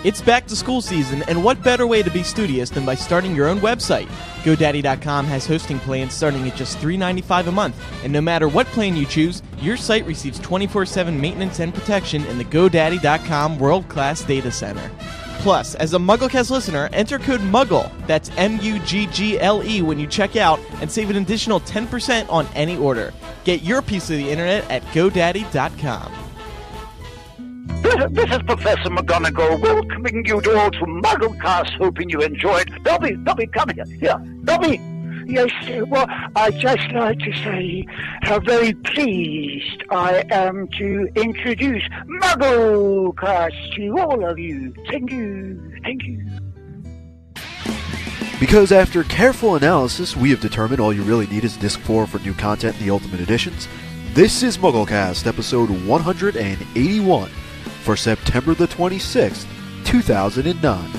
It's back to school season, and what better way to be studious than by starting your own website? GoDaddy.com has hosting plans starting at just $3.95 a month, and no matter what plan you choose, your site receives 24/7 maintenance and protection in the GoDaddy.com world-class data center. Plus, as a MuggleCast listener, enter code MUGGLE, that's MUGGLE, when you check out, and save an additional 10% on any order. Get your piece of the internet at GoDaddy.com. This is Professor McGonagall welcoming you all to MuggleCast, hoping you enjoyed. Dobby, come here. Here, Dobby. Yes, well, I'd just like to say how very pleased I am to introduce MuggleCast to all of you. Thank you. Because after careful analysis, we have determined all you really need is Disc 4 for new content in the Ultimate Editions. This is MuggleCast, episode 181, for September the 26th, 2009.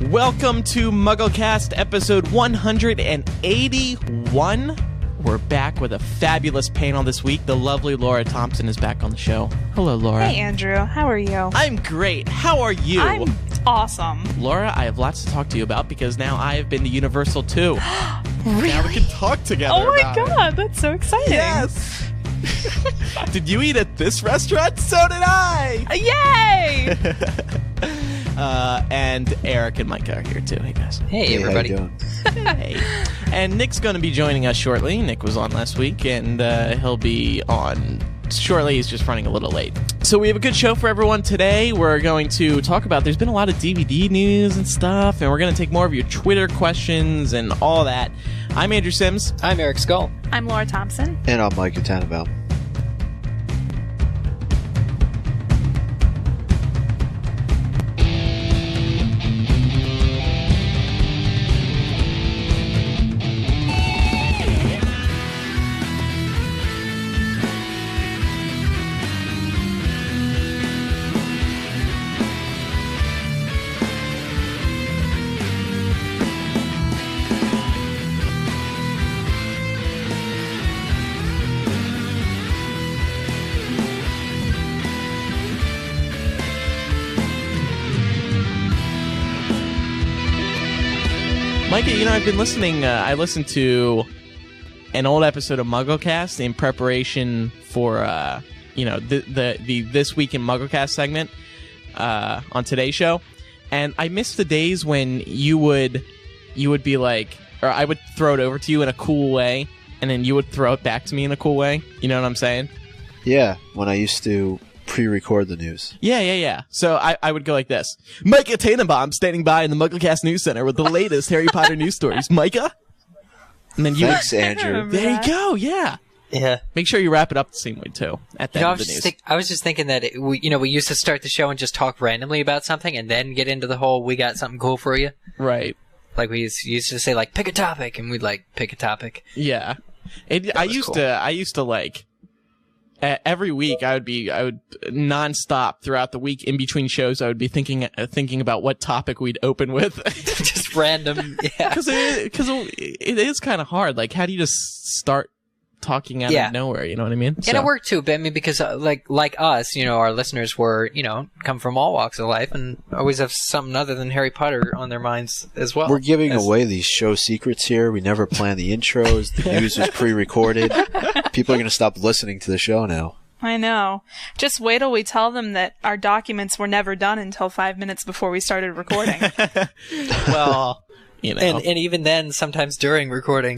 Welcome to MuggleCast, episode 181. We're back with a fabulous panel this week. The lovely Laura Thompson is back on the show. Hello, Laura. Hey, Andrew. How are you? I'm great. How are you? I'm awesome. Laura, I have lots to talk to you about because now I have been to Universal too. Really? Now we can talk together. Oh my about god, it. that's so exciting. Yes. Did you eat at this restaurant? So did I. Yay! And Eric and Mike are here too. Hey guys. Hey everybody. How you doing? Hey. And Nick's going to be joining us shortly. Nick was on last week, and he'll be on shortly. He's just running a little late. So we have a good show for everyone today. We're going to talk about, there's been a lot of DVD news and stuff, and we're going to take more of your Twitter questions and all that. I'm Andrew Sims. I'm Eric Skull. I'm Laura Thompson. And I'm Mike Tannenbaum. Micah, you know, I've been listening. I listened to an old episode of MuggleCast in preparation for, the This Week in MuggleCast segment on today's show, and I missed the days when you would be like, or I would throw it over to you in a cool way, and then you would throw it back to me in a cool way. You know what I'm saying? Yeah, when I used to pre-record the news. Yeah. So I would go like this. Micah Tannenbaum standing by in the MuggleCast News Center with the latest Harry Potter news stories. Micah? And then you Thanks, Andrew. There you go, yeah. Yeah. Make sure you wrap it up the same way, too, at the end of the news. I was just thinking that, we used to start the show and just talk randomly about something and then get into the whole, we got something cool for you. Right. Like, we used to say, like, pick a topic, and we'd, like, pick a topic. Yeah. I used to, like... every week, I would nonstop throughout the week in between shows. I would be thinking about what topic we'd open with, Just random, yeah. Because it is kind of hard. Like, how do you just start talking out of nowhere? You know what I mean? And it worked too, but I mean, because like us, our listeners were, come from all walks of life and always have something other than Harry Potter on their minds as well. We're giving away these show secrets here. We never plan the intros. The news is pre-recorded. People are going to stop listening to the show now. I know. Just wait till we tell them that our documents were never done until 5 minutes before we started recording. Well... And even then, sometimes during recording.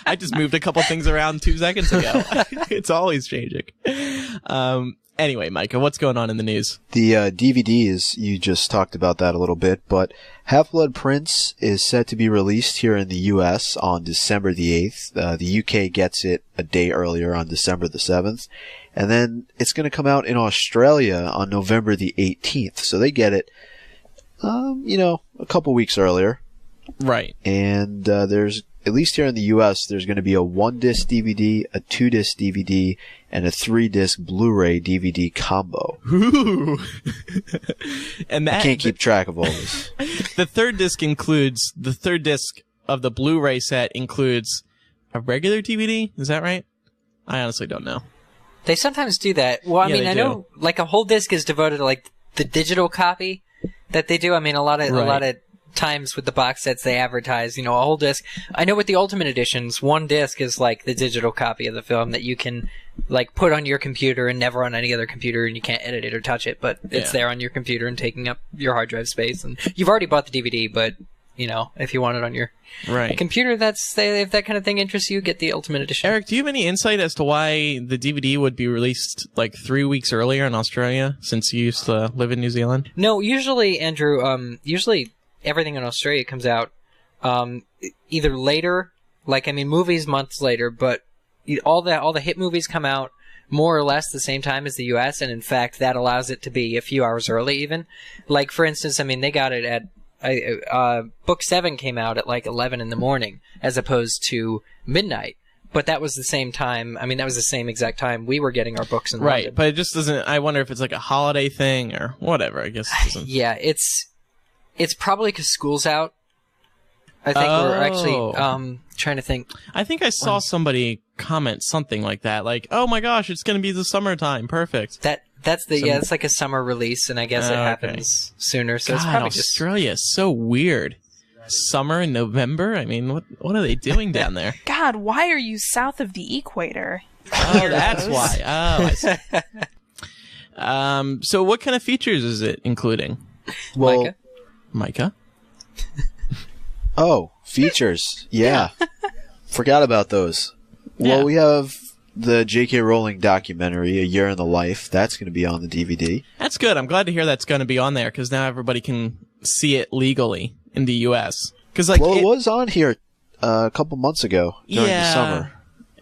I just moved a couple things around 2 seconds ago. It's always changing. Anyway, Micah, what's going on in the news? The DVDs, you just talked about that a little bit, but Half-Blood Prince is set to be released here in the U.S. on December the 8th. The U.K. gets it a day earlier on December the 7th. And then it's going to come out in Australia on November the 18th. So they get it a couple weeks earlier. Right. And there's at least here in the U.S., there's going to be a 1-disc DVD, a 2-disc DVD, and a 3-disc Blu-ray DVD combo. Ooh. And I can't keep track of all this. The third disc of the Blu-ray set includes a regular DVD. Is that right? I honestly don't know. They sometimes do that. Well, I mean, I know like a whole disc is devoted to like the digital copy that they do. I mean, a lot of times with the box sets they advertise, a whole disc. I know with the Ultimate Editions, one disc is like the digital copy of the film that you can like put on your computer and never on any other computer, and you can't edit it or touch it, but it's there on your computer and taking up your hard drive space. And you've already bought the DVD, but if you want it on your computer, if that kind of thing interests you, get the Ultimate Edition. Eric, do you have any insight as to why the DVD would be released like 3 weeks earlier in Australia, since you used to live in New Zealand? No, usually, Andrew, everything in Australia comes out either later, movies months later, but all the hit movies come out more or less the same time as the US, and in fact, that allows it to be a few hours early even. Like, for instance, they got it at Book 7 came out at like 11 in the morning as opposed to midnight, but that was the same time. That was the same exact time we were getting our books in London. But it just doesn't. I wonder if it's like a holiday thing or whatever. I guess it doesn't. Yeah, it's probably because school's out. I think we're actually trying to think. I think I saw somebody comment something like that, like, "Oh my gosh, it's going to be the summertime, perfect." It's like a summer release, and I guess it happens sooner. So God, it's probably Australia is so weird. Summer in November. What are they doing down there? God, why are you south of the equator? Oh, that's why. Oh, I see. So what kind of features is it including? Well, Micah? Oh, features. Yeah. Forgot about those. Well, we have the J.K. Rowling documentary, A Year in the Life. That's going to be on the DVD. That's good. I'm glad to hear that's going to be on there, because now everybody can see it legally in the U.S. It was on here a couple months ago during the summer.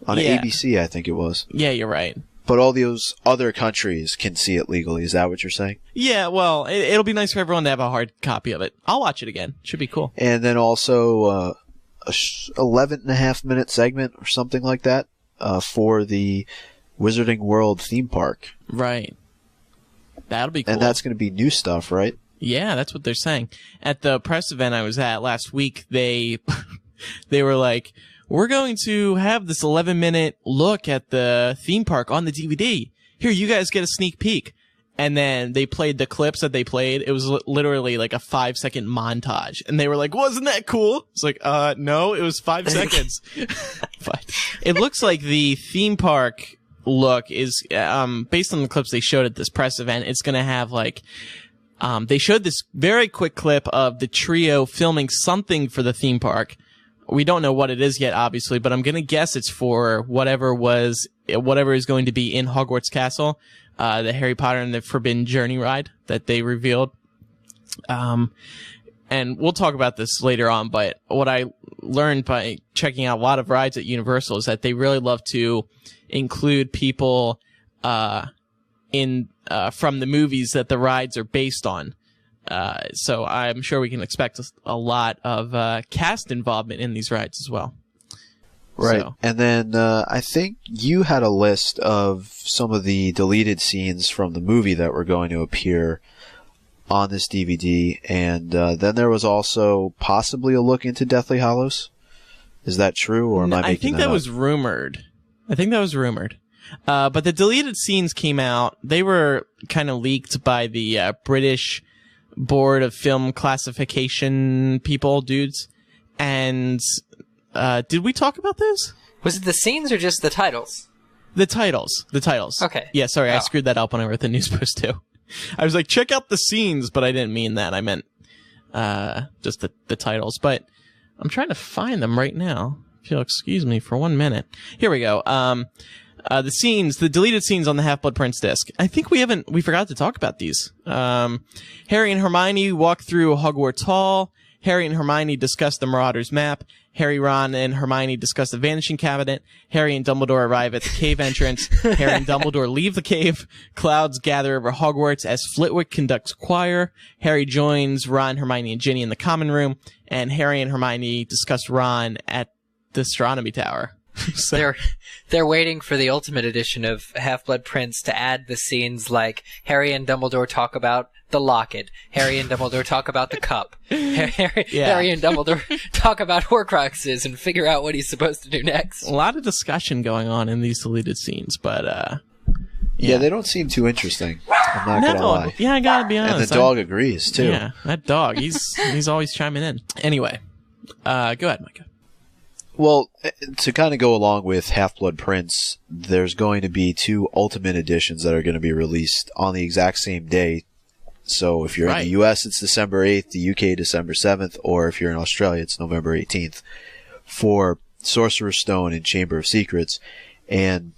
On ABC, I think it was. Yeah, you're right. But all those other countries can see it legally. Is that what you're saying? Yeah, well, it'll be nice for everyone to have a hard copy of it. I'll watch it again. Should be cool. And then also a 11.5-minute segment or something like that for the Wizarding World theme park. Right. That'll be cool. And that's going to be new stuff, right? Yeah, that's what they're saying. At the press event I was at last week, they were like, we're going to have this 11-minute look at the theme park on the DVD. Here, you guys get a sneak peek. And then they played the clips that they played. It was literally like a 5-second montage. And they were like, wasn't that cool? It's like, no, it was 5 seconds. But it looks like the theme park look is, based on the clips they showed at this press event, it's going to have like, they showed this very quick clip of the trio filming something for the theme park. We don't know what it is yet, obviously, but I'm going to guess it's for whatever is going to be in Hogwarts Castle, the Harry Potter and the Forbidden Journey ride that they revealed. And we'll talk about this later on, but what I learned by checking out a lot of rides at Universal is that they really love to include people, from the movies that the rides are based on. So I'm sure we can expect a lot of cast involvement in these rides as well. Right. So. And then I think you had a list of some of the deleted scenes from the movie that were going to appear on this DVD. And then there was also possibly a look into Deathly Hallows. Is that true, or am I making that up? I think that was rumored. But the deleted scenes came out. They were kind of leaked by the British Board of Film Classification dudes. And did we talk about this? Was it the scenes or just the titles? The titles. Okay. Yeah, sorry, I screwed that up when I wrote the news post too. I was like, check out the scenes, but I didn't mean that. I meant just the titles. But I'm trying to find them right now. If you'll excuse me for 1 minute. Here we go. The deleted scenes on the Half-Blood Prince disc. I think we forgot to talk about these. Harry and Hermione walk through Hogwarts Hall. Harry and Hermione discuss the Marauders map. Harry, Ron, and Hermione discuss the Vanishing Cabinet. Harry and Dumbledore arrive at the cave entrance. Harry and Dumbledore leave the cave. Clouds gather over Hogwarts as Flitwick conducts choir. Harry joins Ron, Hermione, and Ginny in the common room. And Harry and Hermione discuss Ron at the astronomy tower. So. They're waiting for the Ultimate Edition of Half-Blood Prince to add the scenes like Harry and Dumbledore talk about the locket, Harry and Dumbledore talk about the cup, Harry and Dumbledore talk about Horcruxes and figure out what he's supposed to do next. A lot of discussion going on in these deleted scenes, but yeah, they don't seem too interesting. I'm not gonna lie. Yeah, I gotta be honest. And the dog agrees too. Yeah, that dog, he's always chiming in. Anyway, go ahead, Micah. Well, to kind of go along with Half-Blood Prince, there's going to be 2 Ultimate Editions that are going to be released on the exact same day. So if you're in the US, it's December 8th, the UK, December 7th, or if you're in Australia, it's November 18th, for Sorcerer's Stone and Chamber of Secrets. And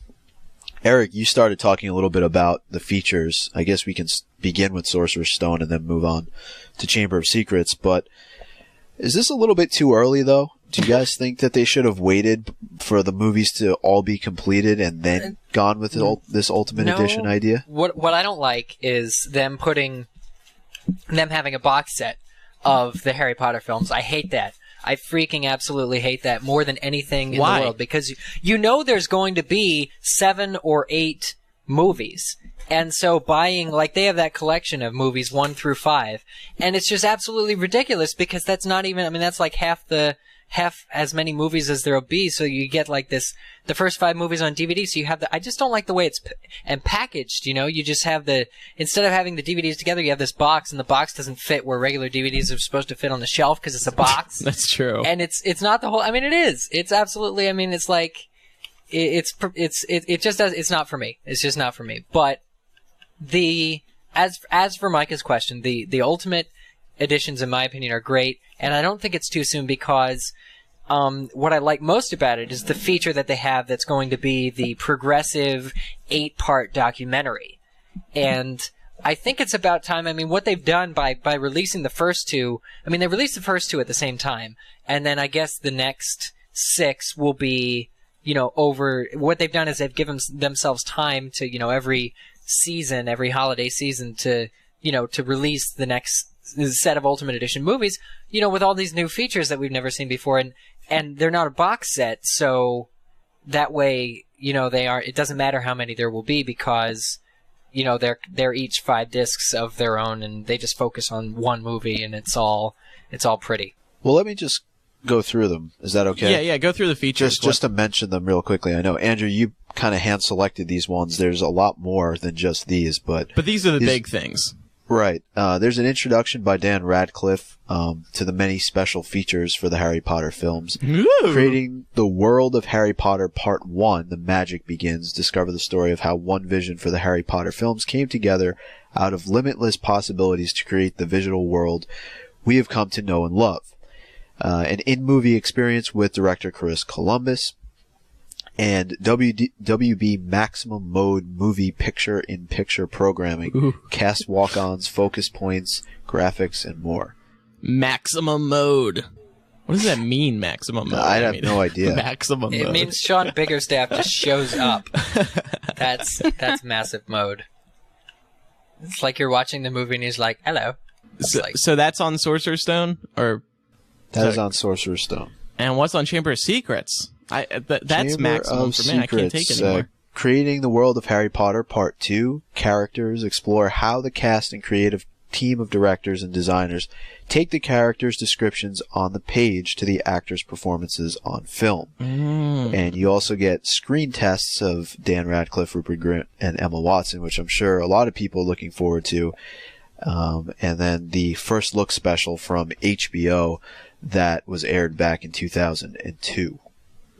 Eric, you started talking a little bit about the features. I guess we can begin with Sorcerer's Stone and then move on to Chamber of Secrets, but is this a little bit too early, though? Do you guys think that they should have waited for the movies to all be completed and then gone with this Ultimate Edition idea? What I don't like is them having a box set of the Harry Potter films. I hate that. I freaking absolutely hate that more than anything in the world, because you know there's going to be 7 or 8 movies. And so buying, like, they have that collection of movies 1 through 5, and it's just absolutely ridiculous because that's not even, I mean, that's like half as many movies as there'll be, so you get like the first 5 movies on DVD, so you have I just don't like the way it's packaged, you know? You just have instead of having the DVDs together, you have this box, and the box doesn't fit where regular DVDs are supposed to fit on the shelf because it's a box. That's true. And it's not the whole, I mean, it is. It's absolutely, I mean, it's like, it just does, it's not for me. It's just not for me. But as for Micah's question, the Ultimate Editions, in my opinion, are great, and I don't think it's too soon because what I like most about it is the feature that they have that's going to be the progressive 8-part documentary. And I think it's about time. I mean, what they've done by releasing the first 2, I mean, they released the first 2 at the same time, and then I guess the next 6 will be, you know, over. What they've done is they've given themselves time to, you know, every season, every holiday season to, you know, to release the next set of Ultimate Edition movies, you know, with all these new features that we've never seen before, and they're not a box set, so that way, you know, it doesn't matter how many there will be because, you know, they're each 5 discs of their own, and they just focus on one movie, and it's all pretty. Well, let me just go through them. Is that okay? Yeah, go through the features. Just to mention them real quickly. I know, Andrew, you kind of hand-selected these ones. There's a lot more than just these, but these are the big things. Right. There's an introduction by Dan Radcliffe to the many special features for the Harry Potter films. Ooh. Creating the world of Harry Potter Part 1, The Magic Begins. Discover the story of how one vision for the Harry Potter films came together out of limitless possibilities to create the visual world we have come to know and love. An in-movie experience with director Chris Columbus. And WB Maximum Mode movie picture-in-picture programming, cast walk-ons, focus points, graphics, and more. Maximum Mode. What does that mean, Maximum Mode? I have no idea. Maximum Mode. It means Sean Biggerstaff just shows up. That's massive mode. It's like you're watching the movie and he's like, hello. So that's on Sorcerer's Stone? That is on Sorcerer's Stone. And what's on Chamber of Secrets? That's Chamber maximum for me. I can't take it anymore. Creating the world of Harry Potter Part 2. Characters explore how the cast and creative team of directors and designers take the characters' descriptions on the page to the actors' performances on film. And you also get screen tests of Dan Radcliffe, Rupert Grint, and Emma Watson, which I'm sure a lot of people are looking forward to. And then the first look special from HBO that was aired back in 2002.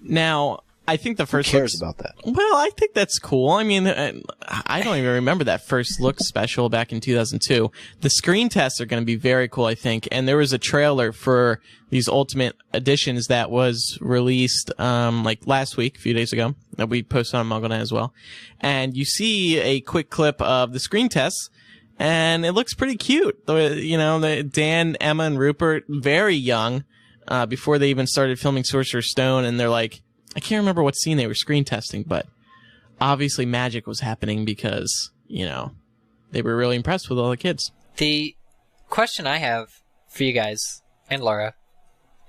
Now, I think the first Who cares about that? Well, I think that's cool. I mean, I don't even remember that first look special back in 2002. The screen tests are going to be very cool, I think. And there was a trailer for these Ultimate Editions that was released like last week, a few days ago, that we posted on MuggleNet as well. And you see a quick clip of the screen tests, and it looks pretty cute. You know, Dan, Emma, and Rupert, very young. Before they even started filming Sorcerer's Stone, and they're like, I can't remember what scene they were screen testing, but obviously magic was happening because, you know, they were really impressed with all the kids. The question I have for you guys and Laura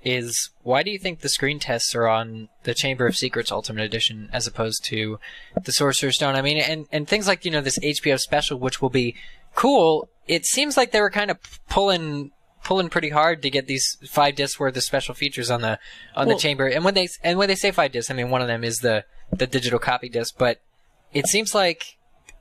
is, why do you think the screen tests are on the Chamber of Secrets Ultimate Edition as opposed to the Sorcerer's Stone? I mean, and things like, this HBO special, which will be cool, it seems like they were kind of pulling pretty hard to get these 5 discs worth of special features on the Chamber. And when they say 5 discs, I mean, one of them is the digital copy disc, but it seems like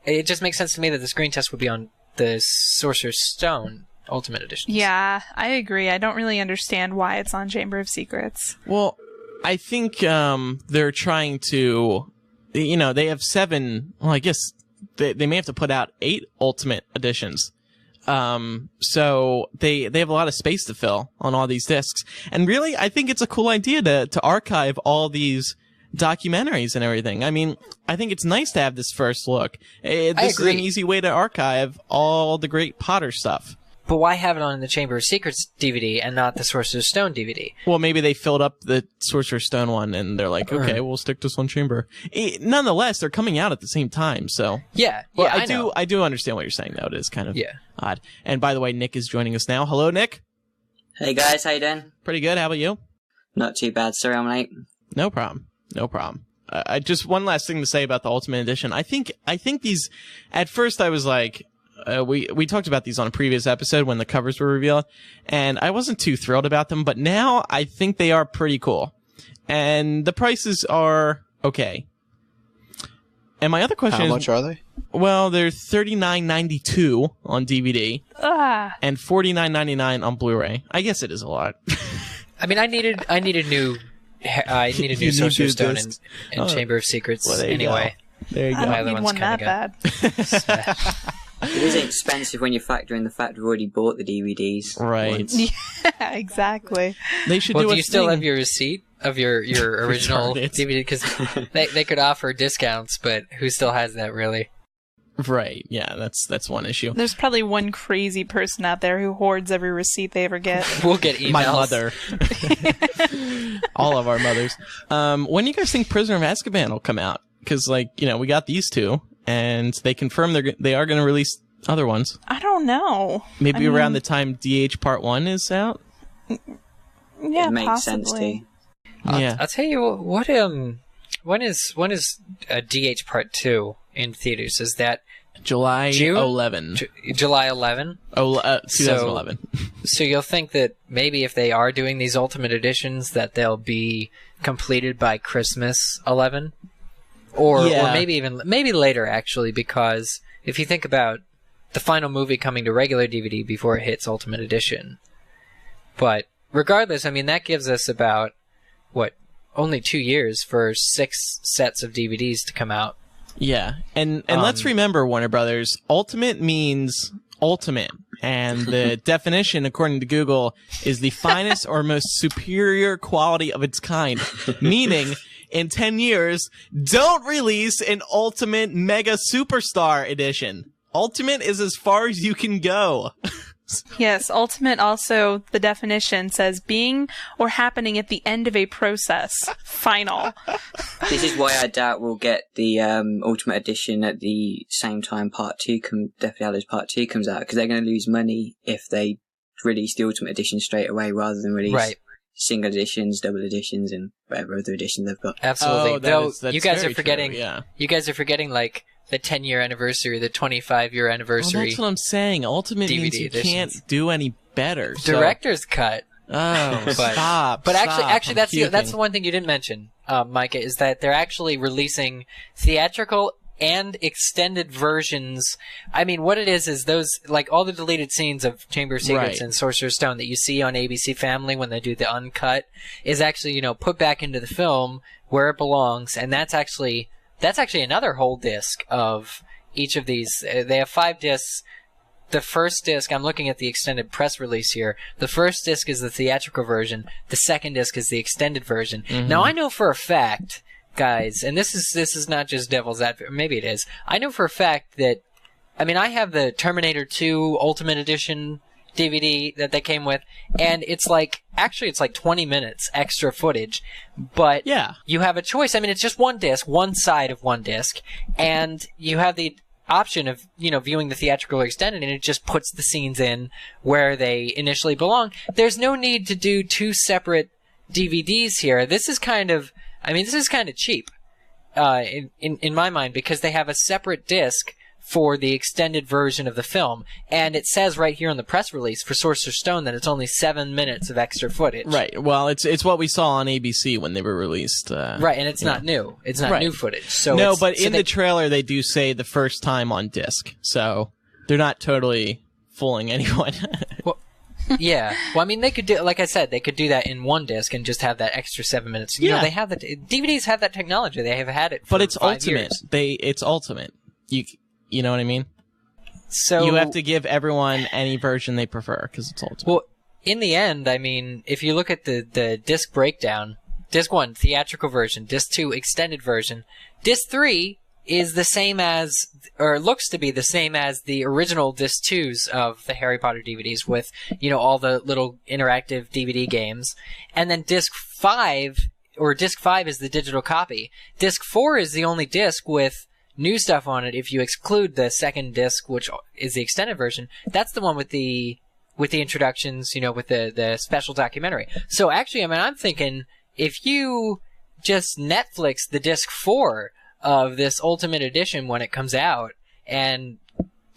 it just makes sense to me that the screen test would be on the Sorcerer's Stone Ultimate Edition. Yeah, I agree. I don't really understand why it's on Chamber of Secrets. Well, I think they're trying to, they have 7. Well, I guess they may have to put out 8 Ultimate Editions. So they have a lot of space to fill on all these discs. And really, I think it's a cool idea to archive all these documentaries and everything. I mean, I think it's nice to have this first look. This is an easy way to archive all the great Potter stuff. But why have it on the Chamber of Secrets DVD and not the Sorcerer's Stone DVD? Well, maybe they filled up the Sorcerer's Stone one, and they're like, okay, we'll stick this on Chamber. Nonetheless, they're coming out at the same time, so... Yeah, well, yeah, I do understand what you're saying, though. It is kind of odd. And by the way, Nick is joining us now. Hello, Nick. Hey, guys. How you doing? Pretty good. How about you? Not too bad. Sorry I'm late. No problem. I just one last thing to say about the Ultimate Edition. I think these... At first, I was like... we talked about these on a previous episode when the covers were revealed, and I wasn't too thrilled about them, but now I think they are pretty cool. And the prices are okay. And my other question is... How much are they? Well, they're $39.92 on DVD and $49.99 on Blu-ray. I guess it is a lot. I mean, I needed a new Sorcerer's Stone and Chamber of Secrets anyway. There you go. I don't need one that bad. It is expensive when you factor in the fact we've already bought the DVDs. Right. once. Yeah, exactly. They should do you still have your receipt of your original DVD? Because they could offer discounts, but who still has that, really? Right. Yeah, that's one issue. There's probably one crazy person out there who hoards every receipt they ever get. We'll get emails. My mother. All of our mothers. When do you guys think Prisoner of Azkaban will come out? Because, we got these 2. And they confirm they are going to release other ones. I don't know. Maybe around the time DH Part 1 is out? Yeah, it makes possibly. sense too. I'll tell you what. When is DH Part 2 in theaters? Is that July 11? July 11? 2011. So you'll think that maybe if they are doing these Ultimate Editions, that they'll be completed by Christmas 11? Or maybe later, actually, because if you think about the final movie coming to regular DVD before it hits Ultimate Edition. But regardless, I mean, that gives us about, only 2 years for 6 sets of DVDs to come out. Yeah, and let's remember, Warner Brothers, ultimate means ultimate. And the definition, according to Google, is the finest or most superior quality of its kind. Meaning, in 10 years, don't release an Ultimate Mega Superstar Edition. Ultimate is as far as you can go. Yes, Ultimate also, the definition says being or happening at the end of a process. Final. This is why I doubt we'll get the Ultimate Edition at the same time Deathly Hallows Part 2 comes out, because they're going to lose money if they release the Ultimate Edition straight away rather than release single editions, double editions, and whatever other editions they've got. Absolutely. That's you guys are forgetting. True, yeah. You guys are forgetting the 10-year anniversary, the 25-year anniversary. Well, that's what I'm saying. Ultimate DVD means you editions. can't do any better. Director's cut. Oh, stop! But stop. actually, that's the one thing you didn't mention, Micah, is that they're actually releasing theatrical and extended versions. I mean, what it is those, all the deleted scenes of Chamber of Secrets and Sorcerer's Stone that you see on ABC Family when they do the uncut is actually, put back into the film where it belongs, and that's actually another whole disc of each of these. They have 5 discs. The first disc, I'm looking at the extended press release here. The first disc is the theatrical version. The second disc is the extended version. Mm-hmm. Now, I know for a fact, guys, and this is not just devil's advocate, maybe it is. I know for a fact that, I have the Terminator 2 Ultimate Edition DVD that they came with, and it's 20 minutes extra footage, but you have a choice. It's just one disc, one side of one disc, and you have the option of, viewing the theatrical or extended, and it just puts the scenes in where they initially belong. There's no need to do 2 separate DVDs here. This is kind of cheap, in my mind, because they have a separate disc for the extended version of the film, and it says right here on the press release for Sorcerer's Stone that it's only 7 minutes of extra footage. Right. Well, it's what we saw on ABC when they were released. Right, and it's not new. It's not new footage. So no, but in the trailer they do say the first time on disc, so they're not totally fooling anyone. Well, yeah. Well, I mean, they could do, like I said, they could do that in one disc and just have that extra 7 minutes. They have that. DVDs have that technology. They have had it for but it's 5 ultimate. years. It's ultimate. You know what I mean? So you have to give everyone any version they prefer because it's ultimate. Well, in the end, I mean, if you look at the disc breakdown, disc 1, theatrical version, disc 2, extended version, disc 3 is the same as, or looks to be the same as the original disc 2s of the Harry Potter DVDs with, all the little interactive DVD games. And then disc 5 is the digital copy. Disc 4 is the only disc with new stuff on it. If you exclude the second disc, which is the extended version, that's the one with the introductions, with the special documentary. So actually, I mean, I'm thinking if you just Netflix the disc 4 of this Ultimate Edition when it comes out and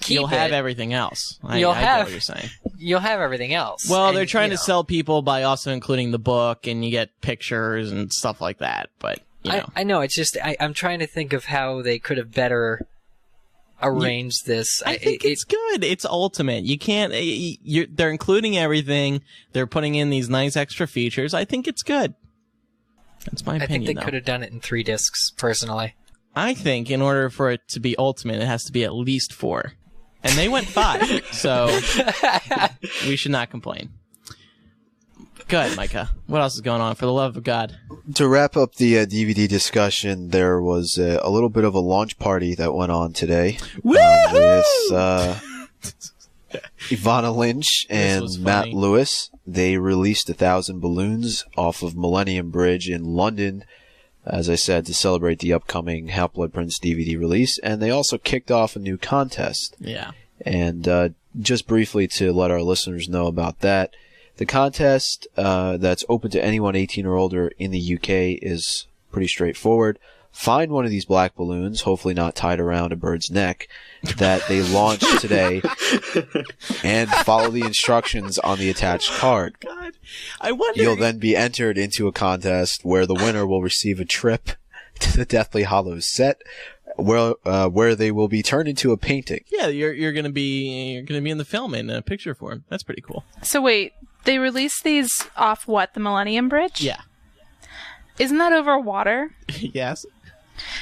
you'll have everything else. I get what you're saying. You'll have everything else. Well, they're trying to sell people by also including the book, and you get pictures and stuff like that, but I know, it's just I'm trying to think of how they could have better arranged this. I think it's good. It's ultimate. You can't. They're including everything. They're putting in these nice extra features. I think it's good. That's my opinion. I think they could have done it in 3 discs, personally. I think in order for it to be ultimate, it has to be at least 4, and they went 5. So we should not complain. Go ahead, Micah. What else is going on, for the love of God? To wrap up the DVD discussion, there was a little bit of a launch party that went on today. With Ivana Lynch and Matt Lewis. They released 1,000 balloons off of Millennium Bridge in London, as I said, to celebrate the upcoming Half-Blood Prince DVD release. And they also kicked off a new contest. Yeah. And just briefly to let our listeners know about that, the contest that's open to anyone 18 or older in the UK is pretty straightforward. Find one of these black balloons, hopefully not tied around a bird's neck, that they launched today, and follow the instructions on the attached card. God, I wonder. You'll then be entered into a contest where the winner will receive a trip to the Deathly Hallows set, where they will be turned into a painting. Yeah, you're gonna be in the film in a picture form. That's pretty cool. So wait, they released these off what, the Millennium Bridge? Yeah. Isn't that over water? Yes.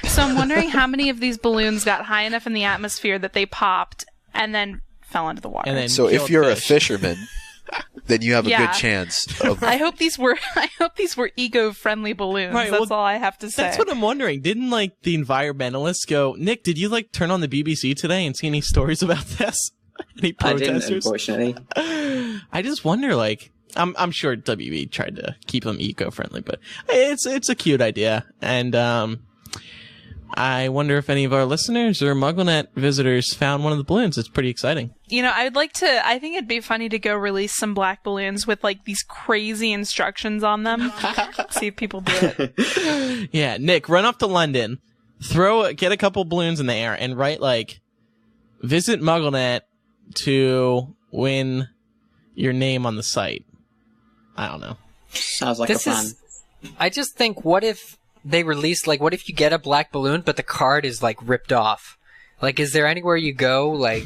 So I'm wondering how many of these balloons got high enough in the atmosphere that they popped and then fell into the water. And then so if you're fish. a fisherman, then you have a good chance of... I hope these were eco-friendly balloons. Right, that's all I have to say. That's what I'm wondering. Didn't the environmentalists go, Nick, did you turn on the BBC today and see any stories about this? Any protesters? I didn't, unfortunately. I just wonder, I'm sure WB tried to keep them eco-friendly, but it's a cute idea. And I wonder if any of our listeners or MuggleNet visitors found one of the balloons. It's pretty exciting. I think it'd be funny to go release some black balloons with these crazy instructions on them. See if people do it. Yeah, Nick, run up to London, get a couple balloons in the air, and write visit MuggleNet to win your name on the site. I don't know. Sounds like a plan. I just think, what if they released, what if you get a black balloon, but the card is, ripped off? Is there anywhere you go, I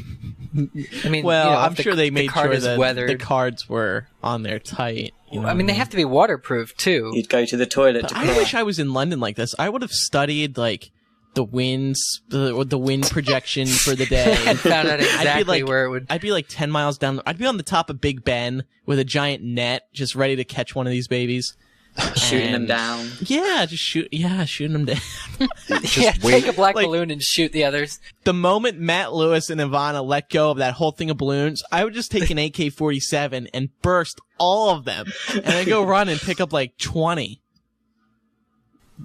mean, well, I'm sure they made sure that weathered. the cards were on there tight. I mean, they have to be waterproof, too. You'd go to the toilet to I wish I was in London like this. I would have studied, the winds, the wind projection for the day. And found out exactly where it would... I'd be 10 miles down. I'd be on the top of Big Ben with a giant net, just ready to catch one of these babies. Shooting them down. Yeah, shooting them down. Take a black balloon and shoot the others. The moment Matt Lewis and Ivana let go of that whole thing of balloons, I would just take an AK-47 and burst all of them, and then go run and pick up 20.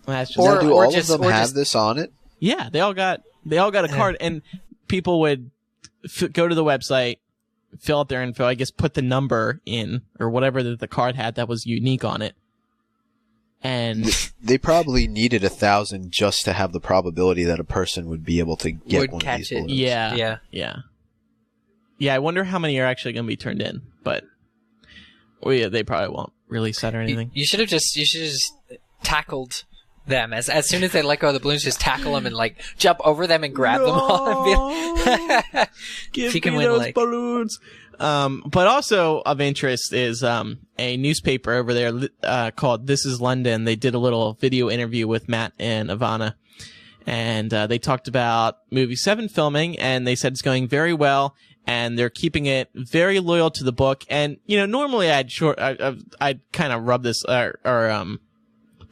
That's just, do all of them have this on it? Yeah, they all got a card, and people would go to the website, fill out their info, I guess put the number in, or whatever that the card had that was unique on it. And they probably needed 1,000 just to have the probability that a person would be able to get one of these balloons. Yeah. I wonder how many are actually going to be turned in, but they probably won't release that or anything. You should have just tackled them as soon as they let go of the balloons. Just tackle them and like jump over them and grab them all. And give me those balloons. But also of interest is a newspaper over there called This Is London. They did a little video interview with Matt and Ivana, and they talked about movie 7 filming, and they said it's going very well, and they're keeping it very loyal to the book. And normally I'd kind of rub this or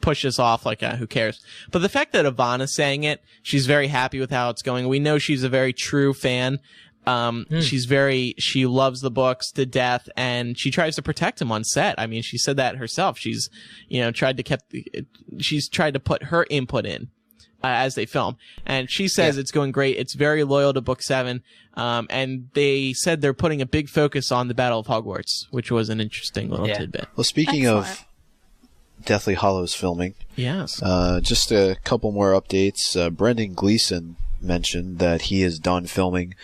push this off like who cares. But the fact that Ivana's saying it, she's very happy with how it's going. We know she's a very true fan. She loves the books to death, and she tries to protect him on set. I mean, she said that herself. She's, tried to put her input in, as they film. And she says it's going great. It's very loyal to book 7. And they said they're putting a big focus on the Battle of Hogwarts, which was an interesting little tidbit. Well, speaking of Deathly Hallows filming, yes, just a couple more updates. Brendan Gleeson mentioned that he is done filming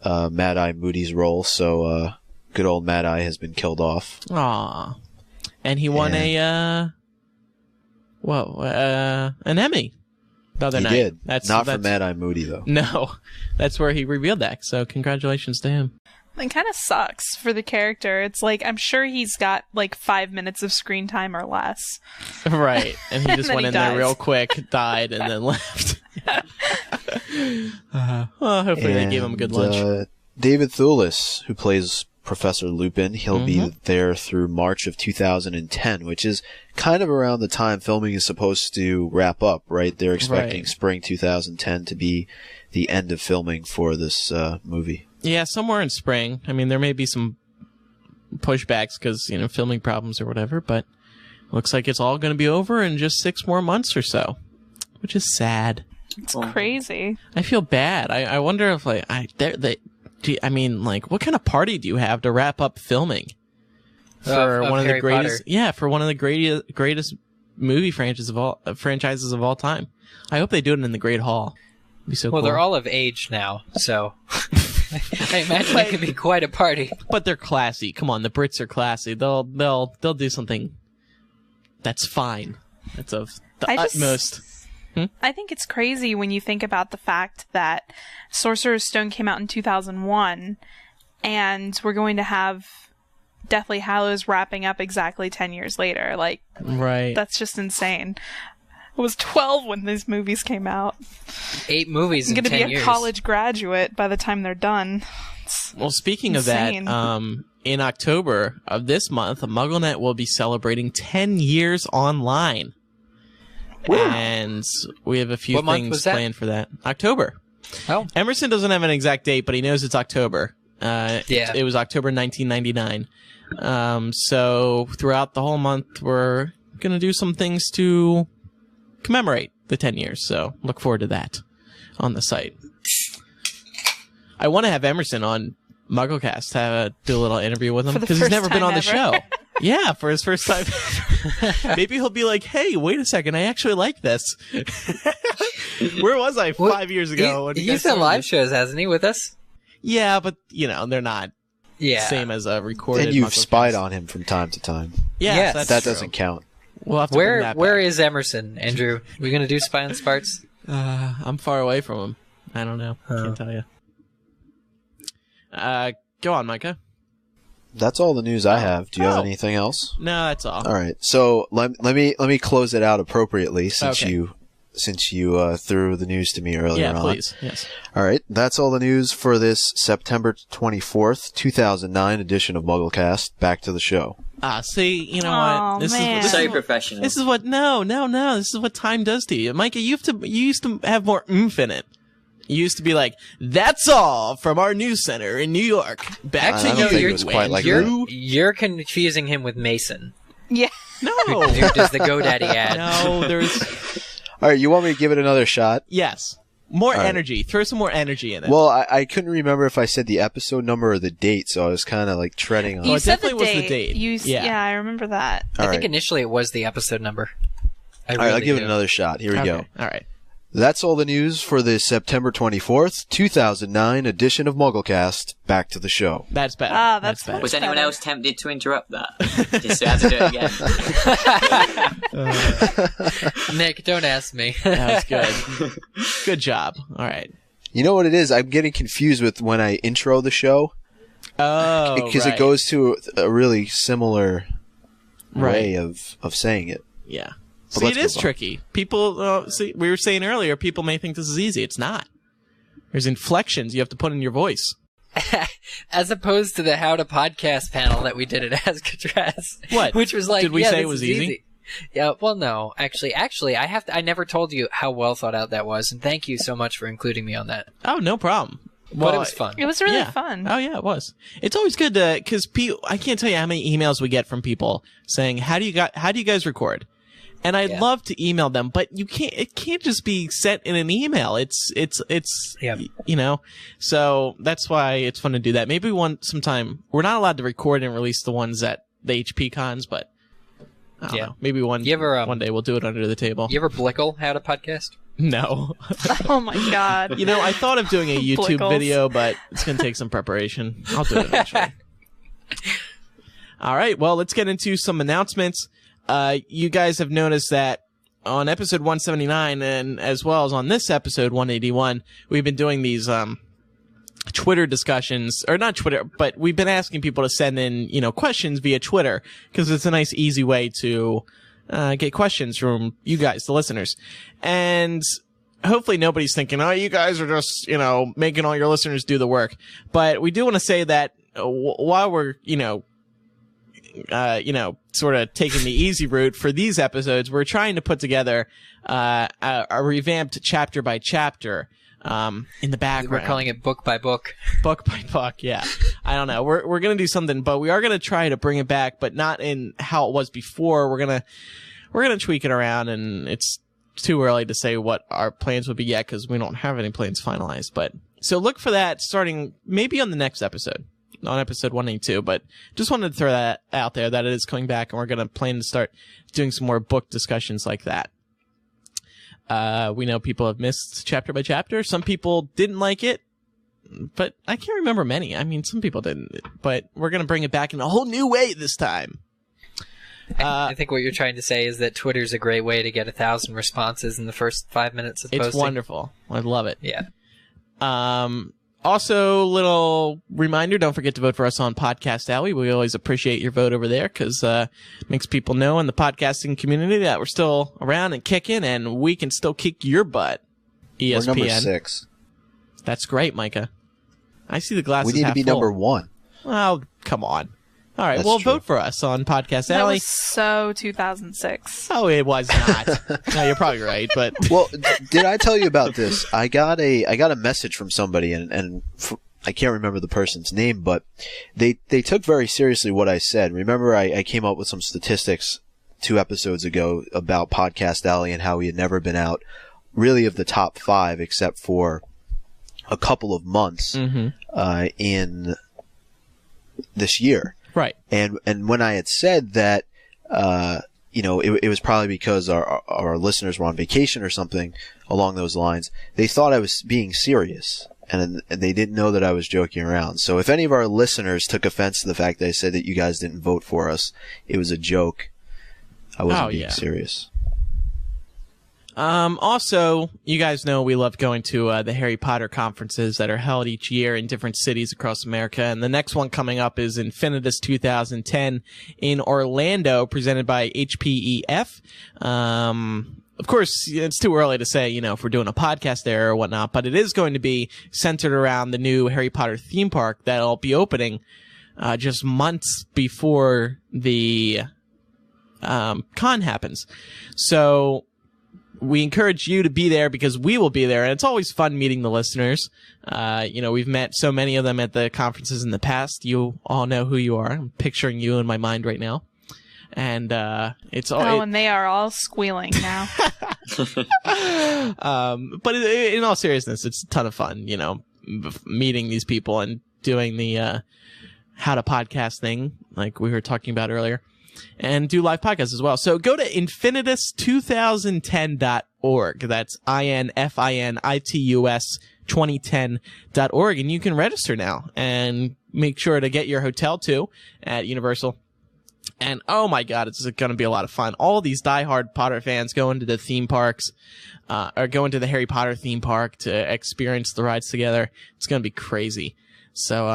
Mad Eye Moody's role, so good old Mad Eye has been killed off. Aww. And he won an Emmy the other night. He did. That's for Mad Eye Moody, though. No, that's where he revealed that, so congratulations to him. It kind of sucks for the character. It's like, I'm sure he's got like 5 minutes of screen time or less. Right, and he just went in there real quick, died, and then left. Well, hopefully they gave him a good lunch. David Thewlis, who plays Professor Lupin, he'll be there through March of 2010, which is kind of around the time filming is supposed to wrap up, right? They're expecting spring 2010 to be the end of filming for this movie. Yeah, somewhere in spring. I mean, there may be some pushbacks because, filming problems or whatever, but looks like it's all going to be over in just 6 more months or so, which is sad. It's crazy. I feel bad. I wonder if, what kind of party do you have to wrap up filming for one of the greatest? Potter. Yeah, for one of the greatest movie franchises of all time. I hope they do it in the Great Hall. It'd be so cool. They're all of age now, so I imagine it could be quite a party. But they're classy. Come on, the Brits are classy. They'll do something that's fine. That's of the utmost. I think it's crazy when you think about the fact that Sorcerer's Stone came out in 2001, and we're going to have Deathly Hallows wrapping up exactly 10 years later. Like, that's just insane. I was 12 when these movies came out. 8 movies in 10 years. I'm going to be a college graduate by the time they're done. Well, speaking of that, in October of this month, MuggleNet will be celebrating 10 years online. Wow. And we have a few things planned for that. October. Oh. Emerson doesn't have an exact date, but he knows it's October. It was October 1999. So throughout the whole month, we're going to do some things to commemorate the 10 years. So look forward to that on the site. I want to have Emerson on MuggleCast, do a little interview with him because he's never been on the show. Yeah, for his first time. Maybe he'll be like, hey, wait a second, I actually like this. Where was I 5 years ago? He's done live shows, hasn't he, with us? Yeah, but, they're not same as a recorded. And you've spied on him from time to time. Yeah, that doesn't count. We'll have to where is Emerson, Andrew? Are we going to do Spy on Sparks? I'm far away from him. I don't know. Can't tell you. Go on, Micah. That's all the news I have. Do you have anything else? No, that's all. All right. So let me close it out appropriately since you threw the news to me earlier on. Yeah, please. Yes. All right. That's all the news for this September 24th, 2009 edition of MuggleCast. Back to the show. See, you know what? This is so professional. This is what This is what time does to you, Micah. You used to have more oomph in it. You used to be like, "That's all from our news center in New York." Actually, no, you're confusing him with Mason. Yeah. No. Who does the GoDaddy ad? No, there's. All right, you want me to give it another shot? Yes. More energy. Throw some more energy in it. Well, I couldn't remember if I said the episode number or the date, so I was kind of like treading on. You it said definitely the date. was the date. Yeah, I remember that. I think initially it was the episode number. All right, I'll give it another shot. Here we go. All right. That's all the news for the September 24th, 2009 edition of MuggleCast. Back to the show. That's better. That's better. Was anyone else tempted to interrupt that? Just so I have to do it again. Nick, don't ask me. That was good. Good job. All right. You know what it is? I'm getting confused with when I intro the show. Oh, Because it goes to a really similar way of saying it. Yeah. But See, it is tricky. People, we were saying earlier, people may think this is easy. It's not. There's inflections you have to put in your voice. As opposed to the How to Podcast panel that we did at Alcatraz. What? Which was like, did we say it was easy? Yeah, well, no. Actually, I never told you how well thought out that was, and thank you so much for including me on that. Oh, no problem. But it was fun. It was really fun. Oh, yeah, it was. It's always good to, because I can't tell you how many emails we get from people saying, how do you guys record? And I'd love to email them, but it can't just be set in an email. It's you know, so that's why it's fun to do that. Maybe sometime, we're not allowed to record and release the ones at the HP cons, but I don't know. Maybe one day we'll do it under the table. You ever blickle How to Podcast? No. Oh my God. You know, I thought of doing a YouTube video, but it's going to take some preparation. I'll do it eventually. All right. Well, let's get into some announcements. You guys have noticed that on episode 179 and as well as on this episode 181, we've been doing these Twitter discussions, or not Twitter, but we've been asking people to send in, questions via Twitter because it's a nice, easy way to get questions from you guys, the listeners. And hopefully nobody's thinking, oh, you guys are just, making all your listeners do the work. But we do want to say that while we're, sort of taking the easy route for these episodes, we're trying to put together a revamped chapter by chapter in the background. We're calling it book by book. Book by book, yeah. I don't know. We're gonna do something, but we are gonna try to bring it back, but not in how it was before. We're gonna tweak it around, and it's too early to say what our plans would be yet because we don't have any plans finalized. But so look for that starting maybe on the next episode. On episode 182, but just wanted to throw that out there that it is coming back, and we're going to plan to start doing some more book discussions like that. We know people have missed chapter by chapter. Some people didn't like it, but I can't remember many. I mean, some people didn't, but we're going to bring it back in a whole new way this time. I think what you're trying to say is that Twitter's a great way to get 1,000 responses in the first 5 minutes of posting. It's wonderful. I love it. Yeah. Also, little reminder, don't forget to vote for us on Podcast Alley. We always appreciate your vote over there because it makes people know in the podcasting community that we're still around and kicking, and we can still kick your butt, ESPN. We're number 6. That's great, Micah. I see the glasses We need to be full. number 1. Well, come on. All right, That's well, true. vote for us on Podcast That Alley. was so 2006. Oh, it was not. No, you're probably right, but Well, did I tell you about this? I got a message from somebody, and I can't remember the person's name, but they took very seriously what I said. Remember, I came up with some statistics 2 episodes ago about Podcast Alley and how we had never been out really of the top 5 except for a couple of months in this year. right. And when I had said that, it was probably because our listeners were on vacation or something along those lines, they thought I was being serious. And they didn't know that I was joking around. So if any of our listeners took offense to the fact that I said that you guys didn't vote for us, it was a joke. I wasn't being serious. Also, you guys know we love going to the Harry Potter conferences that are held each year in different cities across America. And the next one coming up is Infinitus 2010 in Orlando, presented by HPEF. Of course, it's too early to say, if we're doing a podcast there or whatnot, but it is going to be centered around the new Harry Potter theme park that'll be opening just months before the con happens. So we encourage you to be there because we will be there, and it's always fun meeting the listeners. We've met so many of them at the conferences in the past. You all know who you are. I'm picturing you in my mind right now. And it's all. Oh, and they are all squealing now. But in all seriousness, it's a ton of fun, you know, meeting these people and doing the how to podcast thing, like we were talking about earlier, and do live podcasts as well. So go to infinitus2010.org. That's INFINITUS 2010.org, and you can register now and make sure to get your hotel too at Universal. And oh my God, it's going to be a lot of fun. All these diehard Potter fans going to the theme parks, or going to the Harry Potter theme park to experience the rides together. It's going to be crazy. So,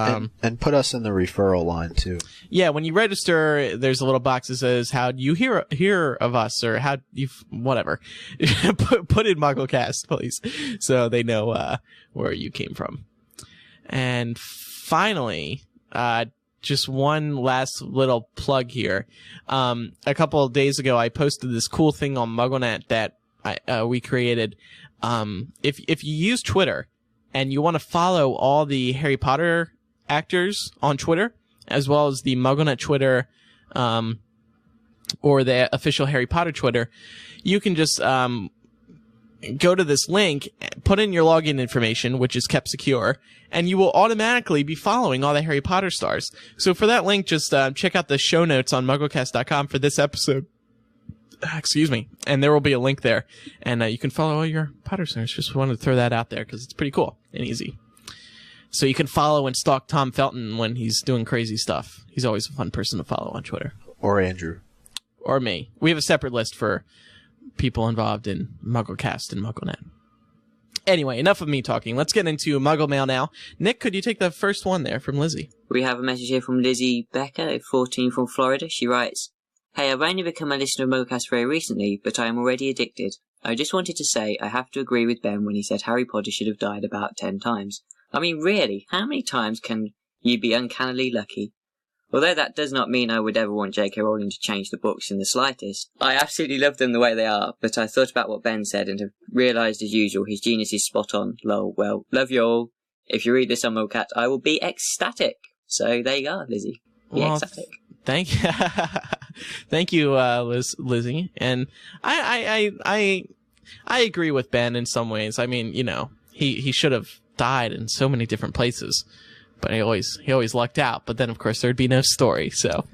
and put us in the referral line too. Yeah, when you register, there's a little box that says, how do you hear of us, or how you, whatever. put in MuggleCast, please, so they know, where you came from. And finally, just one last little plug here. A couple of days ago, I posted this cool thing on MuggleNet that we created. If you use Twitter and you want to follow all the Harry Potter actors on Twitter, as well as the MuggleNet Twitter, or the official Harry Potter Twitter, you can just go to this link, put in your login information, which is kept secure, and you will automatically be following all the Harry Potter stars. So for that link, just check out the show notes on MuggleCast.com for this episode. Excuse me. And there will be a link there. And you can follow all your Potter stars. Just wanted to throw that out there because it's pretty cool and easy. So you can follow and stalk Tom Felton when he's doing crazy stuff. He's always a fun person to follow on Twitter. Or Andrew. Or me. We have a separate list for people involved in MuggleCast and MuggleNet. Anyway, enough of me talking. Let's get into Muggle Mail now. Nick, could you take the first one there from Lizzie? We have a message here from Lizzie Becker, 14 from Florida. She writes, "Hey, I've only become a listener of MuggleCast very recently, but I am already addicted. I just wanted to say I have to agree with Ben when he said Harry Potter should have died about 10 times. I mean, really, how many times can you be uncannily lucky? Although that does not mean I would ever want J.K. Rowling to change the books in the slightest. I absolutely love them the way they are, but I thought about what Ben said and have realised as usual his genius is spot on. Lol. Well, love you all. If you read this on MuggleCast, I will be ecstatic." So there you go, Lizzie. Be ecstatic. Thank you. Thank you, Lizzie. And I agree with Ben in some ways. I mean, you know, he should have died in so many different places. But he always lucked out. But then, of course, there'd be no story. So,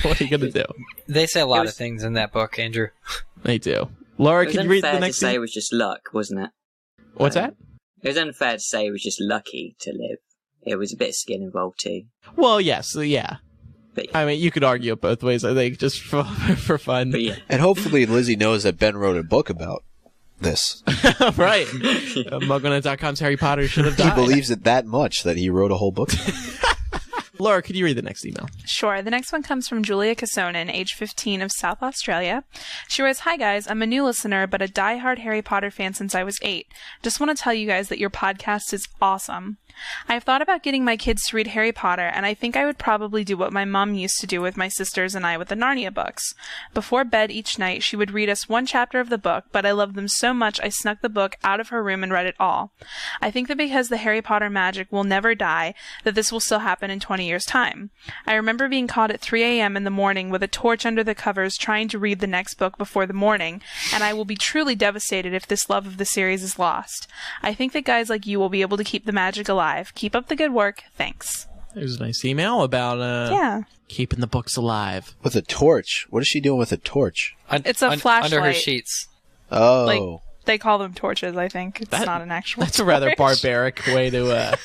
what are you going to do? They say a lot of things in that book, Andrew. They do. Laura, can you read the next It was unfair to say it was just luck, wasn't it? What's that? It was unfair to say it was just lucky to live. It was a bit of skill involved, too. Well, yes, yeah. But, I mean, you could argue it both ways, I think, just for fun. But yeah. And hopefully Lizzie knows that Ben wrote a book about this. Right. MuggleNet.com's Harry Potter should have died. He believes it that much that he wrote a whole book. Laura, could you read the next email? Sure. The next one comes from Julia Casonen, age 15 of South Australia. She writes, "Hi guys, I'm a new listener, but a diehard Harry Potter fan since I was 8. Just want to tell you guys that your podcast is awesome. I have thought about getting my kids to read Harry Potter, and I think I would probably do what my mom used to do with my sisters and I with the Narnia books. Before bed each night, she would read us one chapter of the book, but I loved them so much I snuck the book out of her room and read it all. I think that because the Harry Potter magic will never die, that this will still happen in 20 years' time. I remember being caught at 3 a.m. in the morning with a torch under the covers trying to read the next book before the morning, and I will be truly devastated if this love of the series is lost. I think that guys like you will be able to keep the magic alive. Keep up the good work. Thanks." There's a nice email about keeping the books alive. With a torch? What is she doing with a torch? It's a flashlight. Under her sheets. Oh. Like, they call them torches, I think. It's not an actual That's a rather barbaric way to...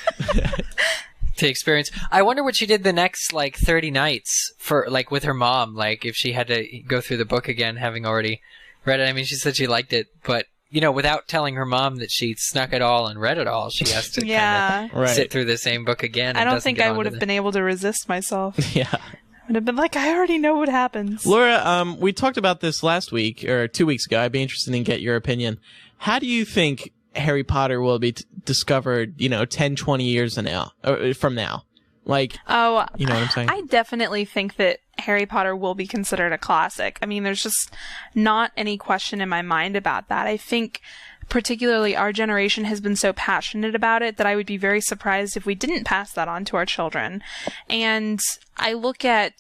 to experience. I wonder what she did the next, 30 nights for, with her mom, if she had to go through the book again, having already read it. I mean, she said she liked it, but... without telling her mom that she snuck it all and read it all, she has to kind of sit through the same book again. I don't think I would have been able to resist myself. Yeah. I would have been like, I already know what happens. Laura, we talked about this last week, or 2 weeks ago. I'd be interested in get your opinion. How do you think Harry Potter will be discovered, 10, 20 years from now? You know what I'm saying? I definitely think that Harry Potter will be considered a classic. I mean, there's just not any question in my mind about that. I think particularly our generation has been so passionate about it that I would be very surprised if we didn't pass that on to our children. And I look at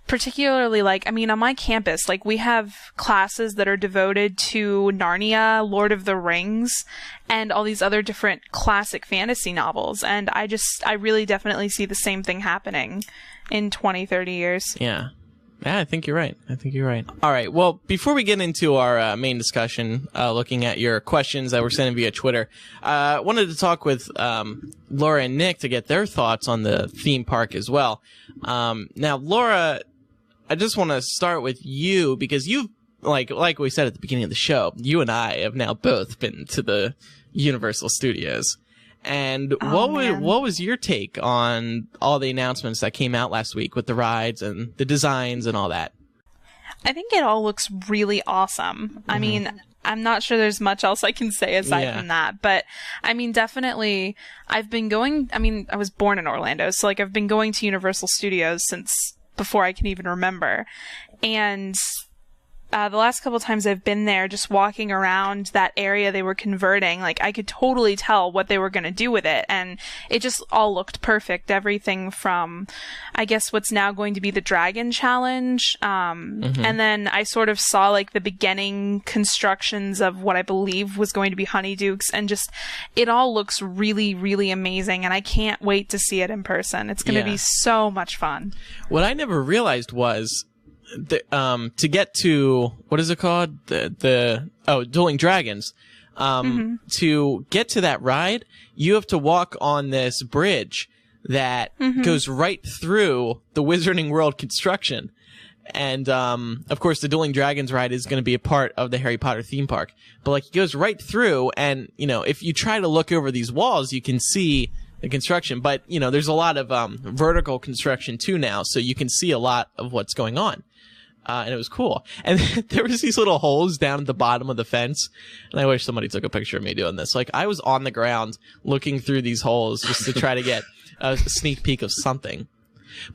particularly, like, I mean, on my campus, like, we have classes that are devoted to Narnia, Lord of the Rings, and all these other different classic fantasy novels. And I really definitely see the same thing happening in 20, 30 years. Yeah. Yeah, I think you're right. All right. Well, before we get into our main discussion, looking at your questions that were sent via Twitter, I wanted to talk with Laura and Nick to get their thoughts on the theme park as well. Now, Laura, I just want to start with you because you've, like we said at the beginning of the show, you and I have now both been to the Universal Studios. And what was your take on all the announcements that came out last week with the rides and the designs and all that? I think it all looks really awesome. I mean, I'm not sure there's much else I can say aside from that. But, I mean, definitely, I was born in Orlando, so, like, I've been going to Universal Studios since before I can even remember. And the last couple times I've been there, just walking around that area they were converting, like, I could totally tell what they were going to do with it. And it just all looked perfect. Everything from, I guess, what's now going to be the Dragon Challenge. And then I sort of saw, like, the beginning constructions of what I believe was going to be Honeydukes. And just, it all looks really, really amazing. And I can't wait to see it in person. It's going to be so much fun. What I never realized was, to get to, what is it called? Dueling Dragons. To get to that ride, you have to walk on this bridge that goes right through the Wizarding World construction. And, of course, the Dueling Dragons ride is going to be a part of the Harry Potter theme park. But, like, it goes right through, and, you know, if you try to look over these walls, you can see the construction. But, you know, there's a lot of vertical construction, too, now, so you can see a lot of what's going on. And it was cool. And there was these little holes down at the bottom of the fence. And I wish somebody took a picture of me doing this. Like, I was on the ground looking through these holes just to try to get a sneak peek of something.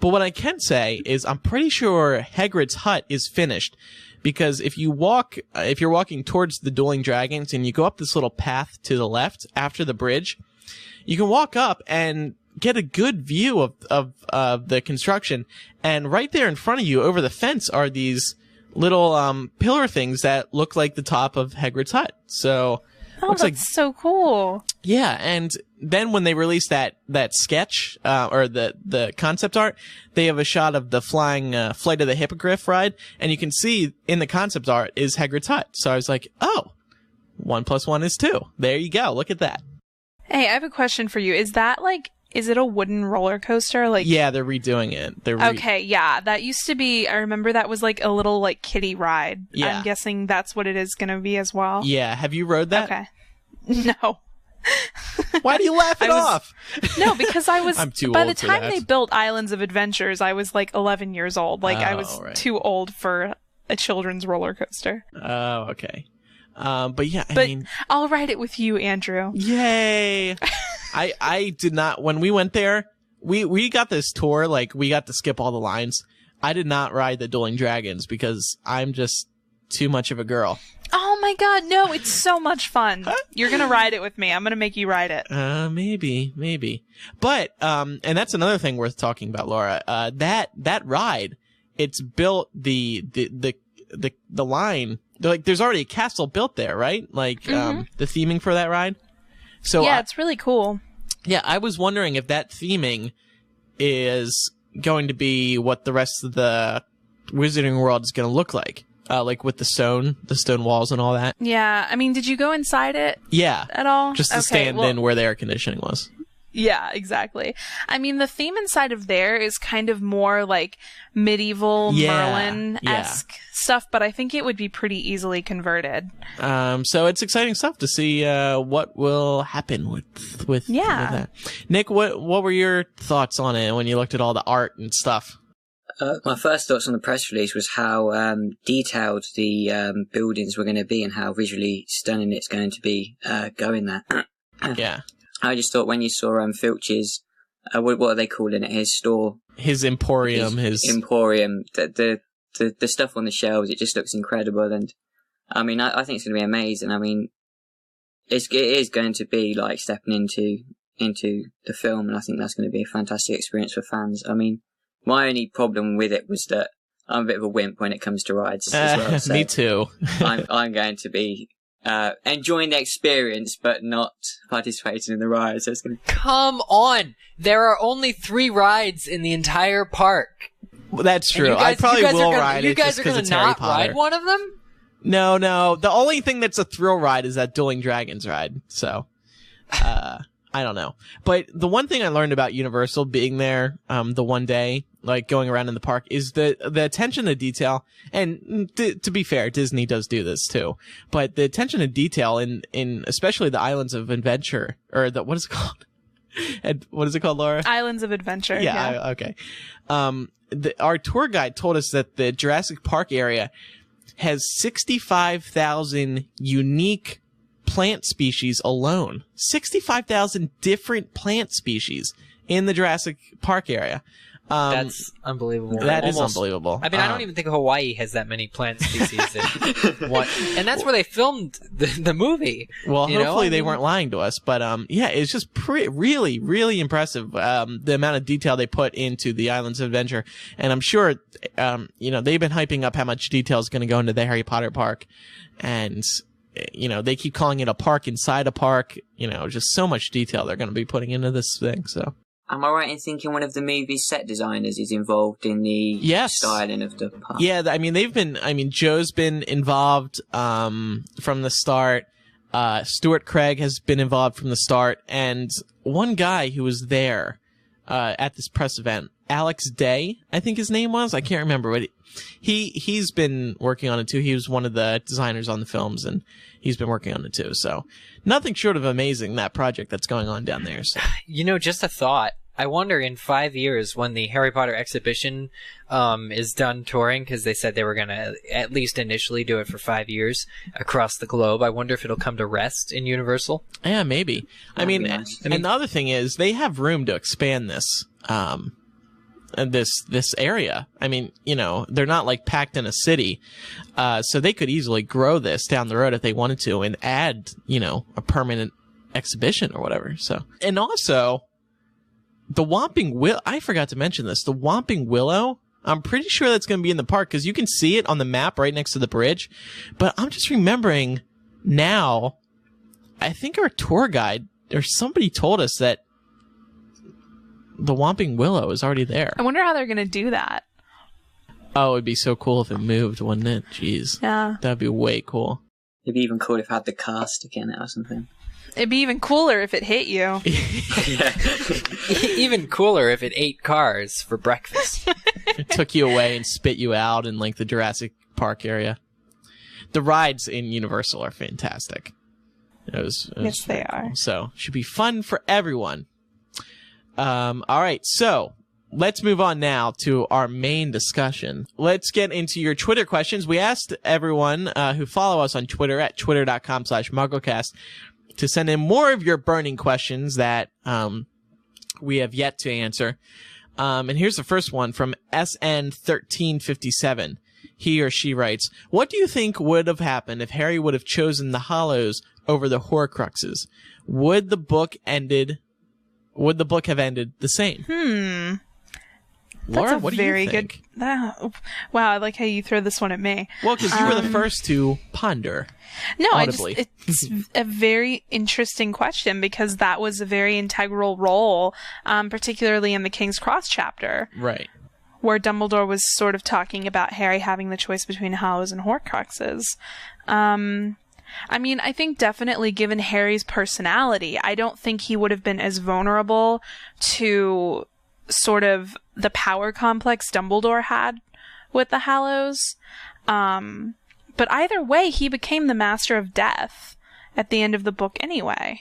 But what I can say is I'm pretty sure Hagrid's hut is finished. Because if you're walking towards the Dueling Dragons and you go up this little path to the left after the bridge, you can walk up and get a good view of the construction, and right there in front of you over the fence are these little pillar things that look like the top of Hagrid's hut. So that's so cool. Yeah, and then when they release that sketch or the concept art, they have a shot of the flying Flight of the Hippogriff ride, and you can see in the concept art is Hagrid's hut. So I was like, 1 + 1 is 2. There you go. Look at that. Hey, I have a question for you. Is it a wooden roller coaster? Like, yeah, they're redoing it. Okay, yeah. That used to be, I remember that was like a little like kiddie ride. Yeah. I'm guessing that's what it is going to be as well. Yeah. Have you rode that? Okay. No. Why do you laugh it off? No, because I'm too by old the time for that. they built Islands of Adventures, I was like 11 years old. Like, I was too old for a children's roller coaster. Oh, okay. But yeah, I mean, I'll ride it with you, Andrew. Yay! I did not, when we went there, we got this tour, like, we got to skip all the lines. I did not ride the Dueling Dragons because I'm just too much of a girl. Oh my god, no, it's so much fun. You're gonna ride it with me. I'm gonna make you ride it. Maybe. But, and that's another thing worth talking about, Laura. That ride, it's built the line, like, there's already a castle built there, right? Like, the theming for that ride. So yeah, it's really cool. Yeah, I was wondering if that theming is going to be what the rest of the Wizarding World is going to look like with the stone walls and all that. Yeah, I mean, did you go inside it? Yeah, at all? Just to stand in where the air conditioning was. Yeah, exactly. I mean, the theme inside of there is kind of more like medieval Merlin-esque stuff, but I think it would be pretty easily converted. So it's exciting stuff to see what will happen with that. Nick, what were your thoughts on it when you looked at all the art and stuff? My first thoughts on the press release was how detailed the buildings were going to be and how visually stunning it's going to be going there. Yeah. I just thought when you saw Filch's, what are they calling it? His store, his emporium, his emporium. The stuff on the shelves, it just looks incredible. And I mean, I think it's going to be amazing. I mean, it is going to be like stepping into the film, and I think that's going to be a fantastic experience for fans. I mean, my only problem with it was that I'm a bit of a wimp when it comes to rides as well. So me too. I'm going to be enjoying the experience, but not participating in the rides. So it's going to... Come on! There are only 3 rides in the entire park. Well, that's true. I probably will ride it. You guys are going to not ride one of them? No. The only thing that's a thrill ride is that Dueling Dragons ride. So, I don't know. But the one thing I learned about Universal being there, the one day, like going around in the park, is the attention to detail. And to be fair, Disney does do this too. But the attention to detail in especially the Islands of Adventure, or what is it called? What is it called, Laura? Islands of Adventure. Yeah. Okay. Our tour guide told us that the Jurassic Park area has 65,000 unique plant species alone. 65,000 different plant species in the Jurassic Park area. That's unbelievable. That is unbelievable. I mean, I don't even think Hawaii has that many plant species. And that's where they filmed the movie. Well, hopefully they weren't lying to us. But yeah, it's just really, really impressive, the amount of detail they put into the Islands of Adventure. And I'm sure, they've been hyping up how much detail is going to go into the Harry Potter park. And, they keep calling it a park inside a park. Just so much detail they're going to be putting into this thing, so... Am I right in thinking one of the movie's set designers is involved in the styling of the park? Yeah, Joe's been involved from the start. Stuart Craig has been involved from the start. And one guy who was there at this press event, Alex Day, I think his name was. I can't remember. But he's been working on it too. He was one of the designers on the films, and he's been working on it too. So nothing short of amazing, that project that's going on down there. So. Just a thought. I wonder in 5 years when the Harry Potter exhibition is done touring, because they said they were going to at least initially do it for 5 years across the globe. I wonder if it'll come to rest in Universal. Yeah, maybe. And the other thing is they have room to expand this. This area. I mean, they're not like packed in a city. So they could easily grow this down the road if they wanted to and add, a permanent exhibition or whatever. So, and also the Whomping Willow, I forgot to mention this. The Whomping Willow, I'm pretty sure that's going to be in the park because you can see it on the map right next to the bridge. But I'm just remembering now, I think our tour guide or somebody told us that the Whomping Willow is already there. I wonder how they're going to do that. Oh, it'd be so cool if it moved, wouldn't it? Jeez. Yeah. That'd be way cool. It'd be even cool if it had the car sticking in it or something. It'd be even cooler if it hit you. Even cooler if it ate cars for breakfast. It took you away and spit you out in like the Jurassic Park area. The rides in Universal are fantastic. Yes, they are. Cool. So, should be fun for everyone. All right, so let's move on now to our main discussion. Let's get into your Twitter questions. We asked everyone who follow us on Twitter at twitter.com/MuggleCast to send in more of your burning questions that we have yet to answer. And here's the first one from SN1357. He or she writes, what do you think would have happened if Harry would have chosen the Hallows over the Horcruxes? Would the book have ended the same? Laura, what do you think? Wow, I like how you throw this one at me. Well, because you were the first to ponder. No, it's a very interesting question because that was a very integral role, particularly in the King's Cross chapter. Right. Where Dumbledore was sort of talking about Harry having the choice between Hallows and Horcruxes. I think definitely given Harry's personality, I don't think he would have been as vulnerable to sort of the power complex Dumbledore had with the Hallows. But either way, he became the Master of Death at the end of the book anyway.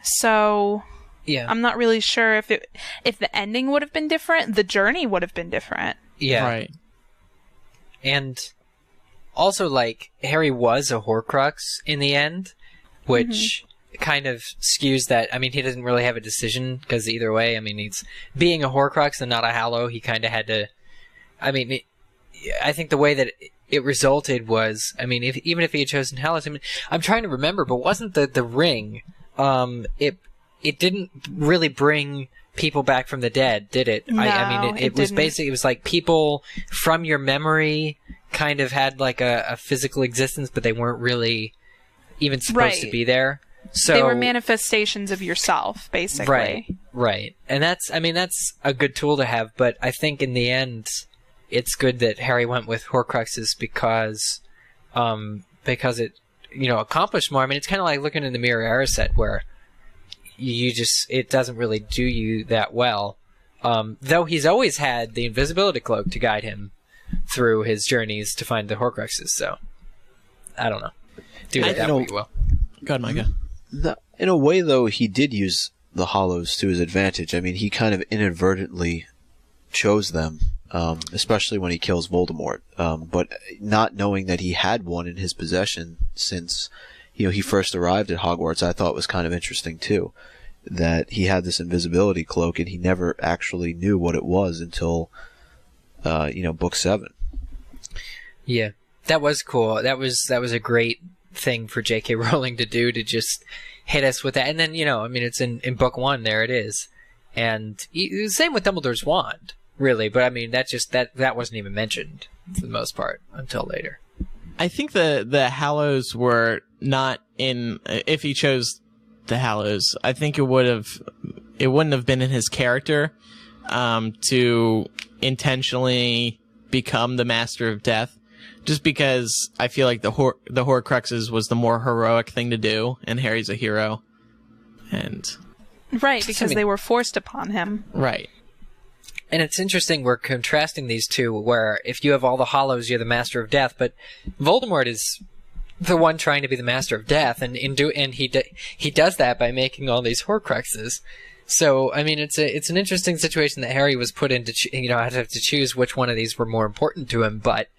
So yeah, I'm not really sure if the ending would have been different, the journey would have been different. Yeah. Right. And also, like, Harry was a Horcrux in the end, which kind of skews that. I mean, he doesn't really have a decision, because either way, I mean, he's being a Horcrux and not a Hallow, he kind of had to... I mean, I think the way that it resulted was, I mean, even if he had chosen Hallows, I mean, I'm trying to remember, but wasn't the ring, it didn't really bring people back from the dead, did it? No, I mean, it was basically, it was like people from your memory kind of had like a physical existence, but they weren't really even supposed to be there. So they were manifestations of yourself, basically. Right. And that's a good tool to have, but I think in the end, it's good that Harry went with Horcruxes because it, accomplished more. I mean, it's kind of like looking in the Mirror Erised where it doesn't really do you that well. Though he's always had the invisibility cloak to guide him through his journeys to find the Horcruxes, so I don't know. Do that what you will. Go ahead, Micah. In a way, though, he did use the Hallows to his advantage. I mean, he kind of inadvertently chose them, especially when he kills Voldemort. But not knowing that he had one in his possession since, he first arrived at Hogwarts, I thought was kind of interesting too. That he had this invisibility cloak and he never actually knew what it was until, book 7. Yeah, that was cool. That was a great thing for J.K. Rowling to do, to just hit us with that. And then, it's in book 1, there it is. And same with Dumbledore's wand, really. But I mean, that wasn't even mentioned for the most part until later. I think the Hallows were not in, if he chose the Hallows, I think it wouldn't have been in his character, to intentionally become the Master of Death. Just because I feel like the Horcruxes was the more heroic thing to do, and Harry's a hero. Right, because they were forced upon him. Right. And it's interesting, we're contrasting these two, where if you have all the Hallows, you're the Master of Death, but Voldemort is the one trying to be the Master of Death, and he does that by making all these Horcruxes. So, I mean, it's an interesting situation that Harry was put into, had to choose which one of these were more important to him, but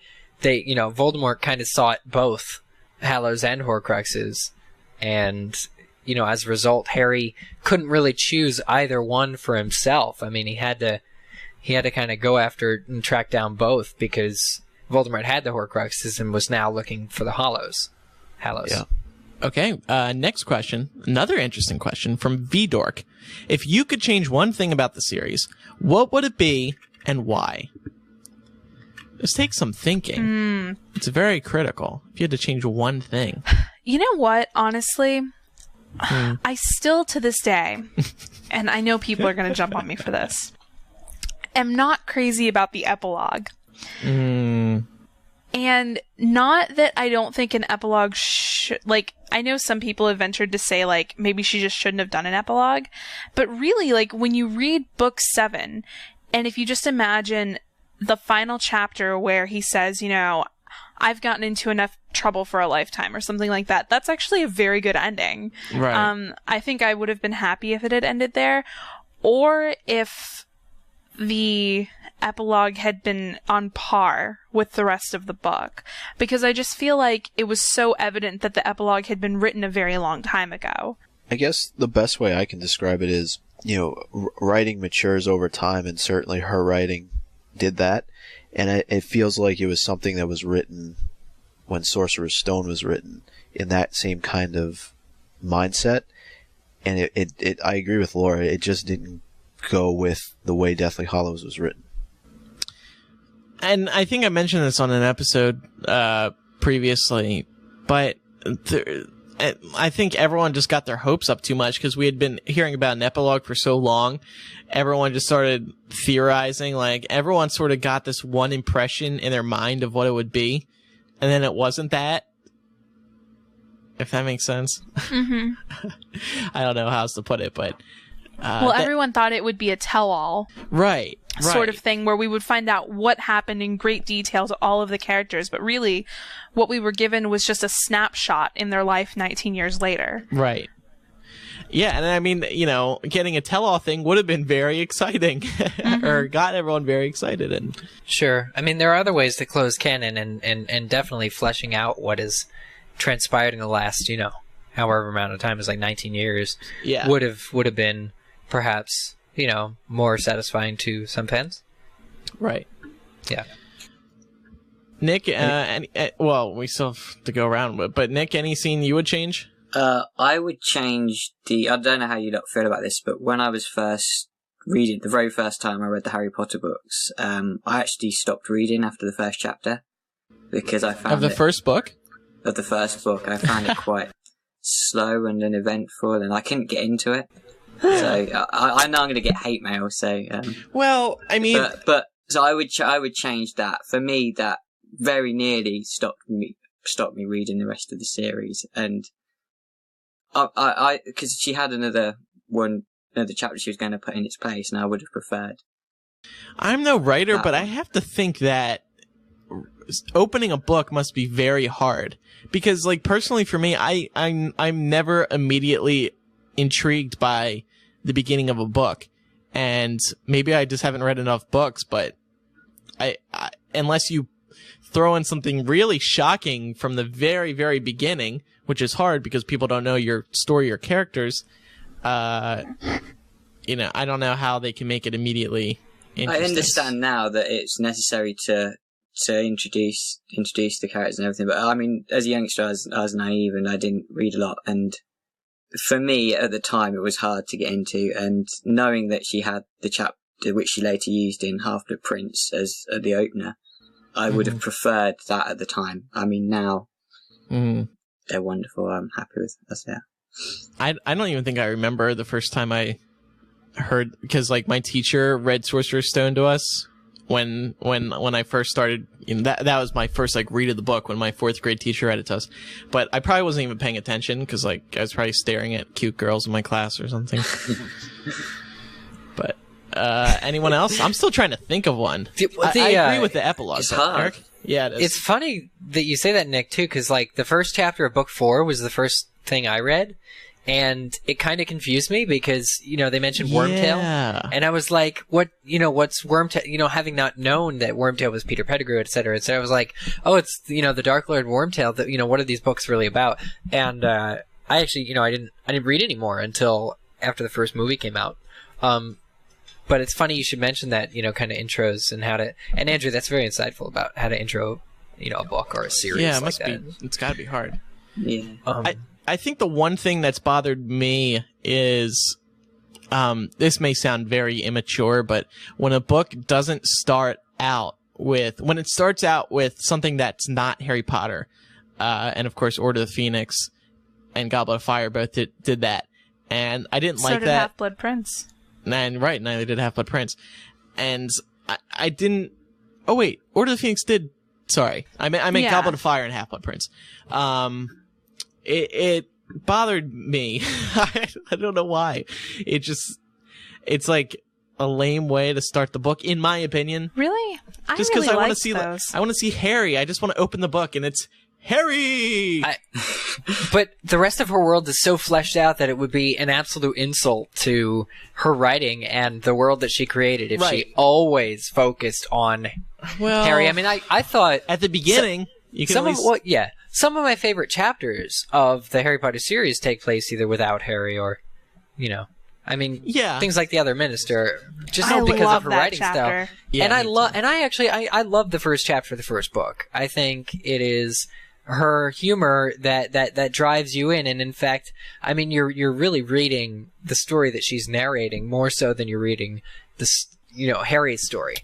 Voldemort kind of sought both Hallows and Horcruxes, and, as a result, Harry couldn't really choose either one for himself. I mean, he had to kind of go after and track down both, because Voldemort had the Horcruxes and was now looking for the Hallows. Yeah. Okay, next question. Another interesting question from VDork. If you could change one thing about the series, what would it be and why? This takes some thinking. It's very critical. If you had to change one thing. You know what? Honestly, I still, to this day, and I know people are going to jump on me for this, am not crazy about the epilogue. And not that I don't think an epilogue should, I know some people have ventured to say, maybe she just shouldn't have done an epilogue. But really, when you read book 7, and if you just imagine the final chapter where he says, I've gotten into enough trouble for a lifetime or something like that, that's actually a very good ending. Right. I think I would have been happy if it had ended there, or if the epilogue had been on par with the rest of the book, because I just feel like it was so evident that the epilogue had been written a very long time ago. I guess the best way I can describe it is, writing matures over time, and certainly her writing did that, and it feels like it was something that was written when Sorcerer's Stone was written, in that same kind of mindset. And I agree with Laura, it just didn't go with the way Deathly Hallows was written. And I think I mentioned this on an episode previously, but I think everyone just got their hopes up too much, because we had been hearing about an epilogue for so long. Everyone just started theorizing, everyone sort of got this one impression in their mind of what it would be, and then it wasn't that. If that makes sense. I don't know how else to put it, but everyone thought it would be a tell-all. Right. Sort of thing, where we would find out what happened in great detail to all of the characters, but really what we were given was just a snapshot in their life 19 years later. Right. Yeah, and I mean, getting a tell-all thing would have been very exciting, or got everyone very excited. And sure. I mean, there are other ways to close canon, and definitely fleshing out what has transpired in the last, however amount of time, is 19 years. Yeah. Would have been perhaps, more satisfying to some fans. Right. Yeah. Nick, we still have to go around, but Nick, any scene you would change? I would change I don't know how you lot feel about this, but when I was first reading, the very first time I read the Harry Potter books, I actually stopped reading after the first chapter because I found of the first book. Of the first book, I found it quite slow and uneventful, and I couldn't get into it. So I know I'm going to get hate mail. So well, I mean, but so I would change that. For me, that very nearly stopped me reading the rest of the series, and I because she had another chapter she was going to put in its place, and I would have preferred. I'm no writer, but I have to think that opening a book must be very hard because, like, personally for me, I'm never immediately intrigued by the beginning of a book, and maybe I just haven't read enough books. But I unless you throw in something really shocking from the very, very beginning, which is hard because people don't know your story or characters. I don't know how they can make it immediately interesting. I understand now that it's necessary to introduce the characters and everything, but I mean, as a youngster, I was naive and I didn't read a lot, and for me at the time it was hard to get into, and knowing that she had the chapter which she later used in Half-Blood Prince as the opener, I would have preferred that at the time. I mean, now they're wonderful. I'm happy with us there. I don't even think I remember the first time I heard, because like my teacher read Sorcerer's Stone to us when I first started. That was my first like read of the book when my 4th grade teacher read it to us. But I probably wasn't even paying attention because like I was probably staring at cute girls in my class or something. But anyone else? I'm still trying to think of one. I agree with the epilogue. It's hard. Eric? Yeah, it is. It's funny that you say that, Nick, too, because like the first chapter of book 4 was the first thing I read, and it kind of confused me because they mentioned Wormtail, and I was like, what's Wormtail? Having not known that Wormtail was Peter Pettigrew, etc. So I was like, oh, it's the Dark Lord Wormtail. That what are these books really about? And I actually I didn't read any more until after the first movie came out. But it's funny you should mention that, kind of intros and how to... And Andrew, that's very insightful about how to intro, a book or a series like that. It's got to be hard. Yeah. I think the one thing that's bothered me is... this may sound very immature, but when a book doesn't start out with... When it starts out with something that's not Harry Potter, and of course Order of the Phoenix and Goblet of Fire both did that. And I didn't like that. So did Half-Blood Prince. And they did Half-Blood Prince. And I didn't... Oh, wait. Order of the Phoenix did... Sorry. I meant Goblet of Fire and Half-Blood Prince. It bothered me. I don't know why. It's like a lame way to start the book, in my opinion. Really? Just because I want to see I want to see Harry. I just want to open the book and it's Harry! But the rest of her world is so fleshed out that it would be an absolute insult to her writing and the world that she created if she always focused on Harry. I mean, I thought... At the beginning, you can some of my favorite chapters of the Harry Potter series take place either without Harry or, things like The Other Minister, just because of her writing style. Yeah, and I love the first chapter of the first book. I think it is her humor that drives you in, and in fact, you're really reading the story that she's narrating more so than you're reading this, Harry's story.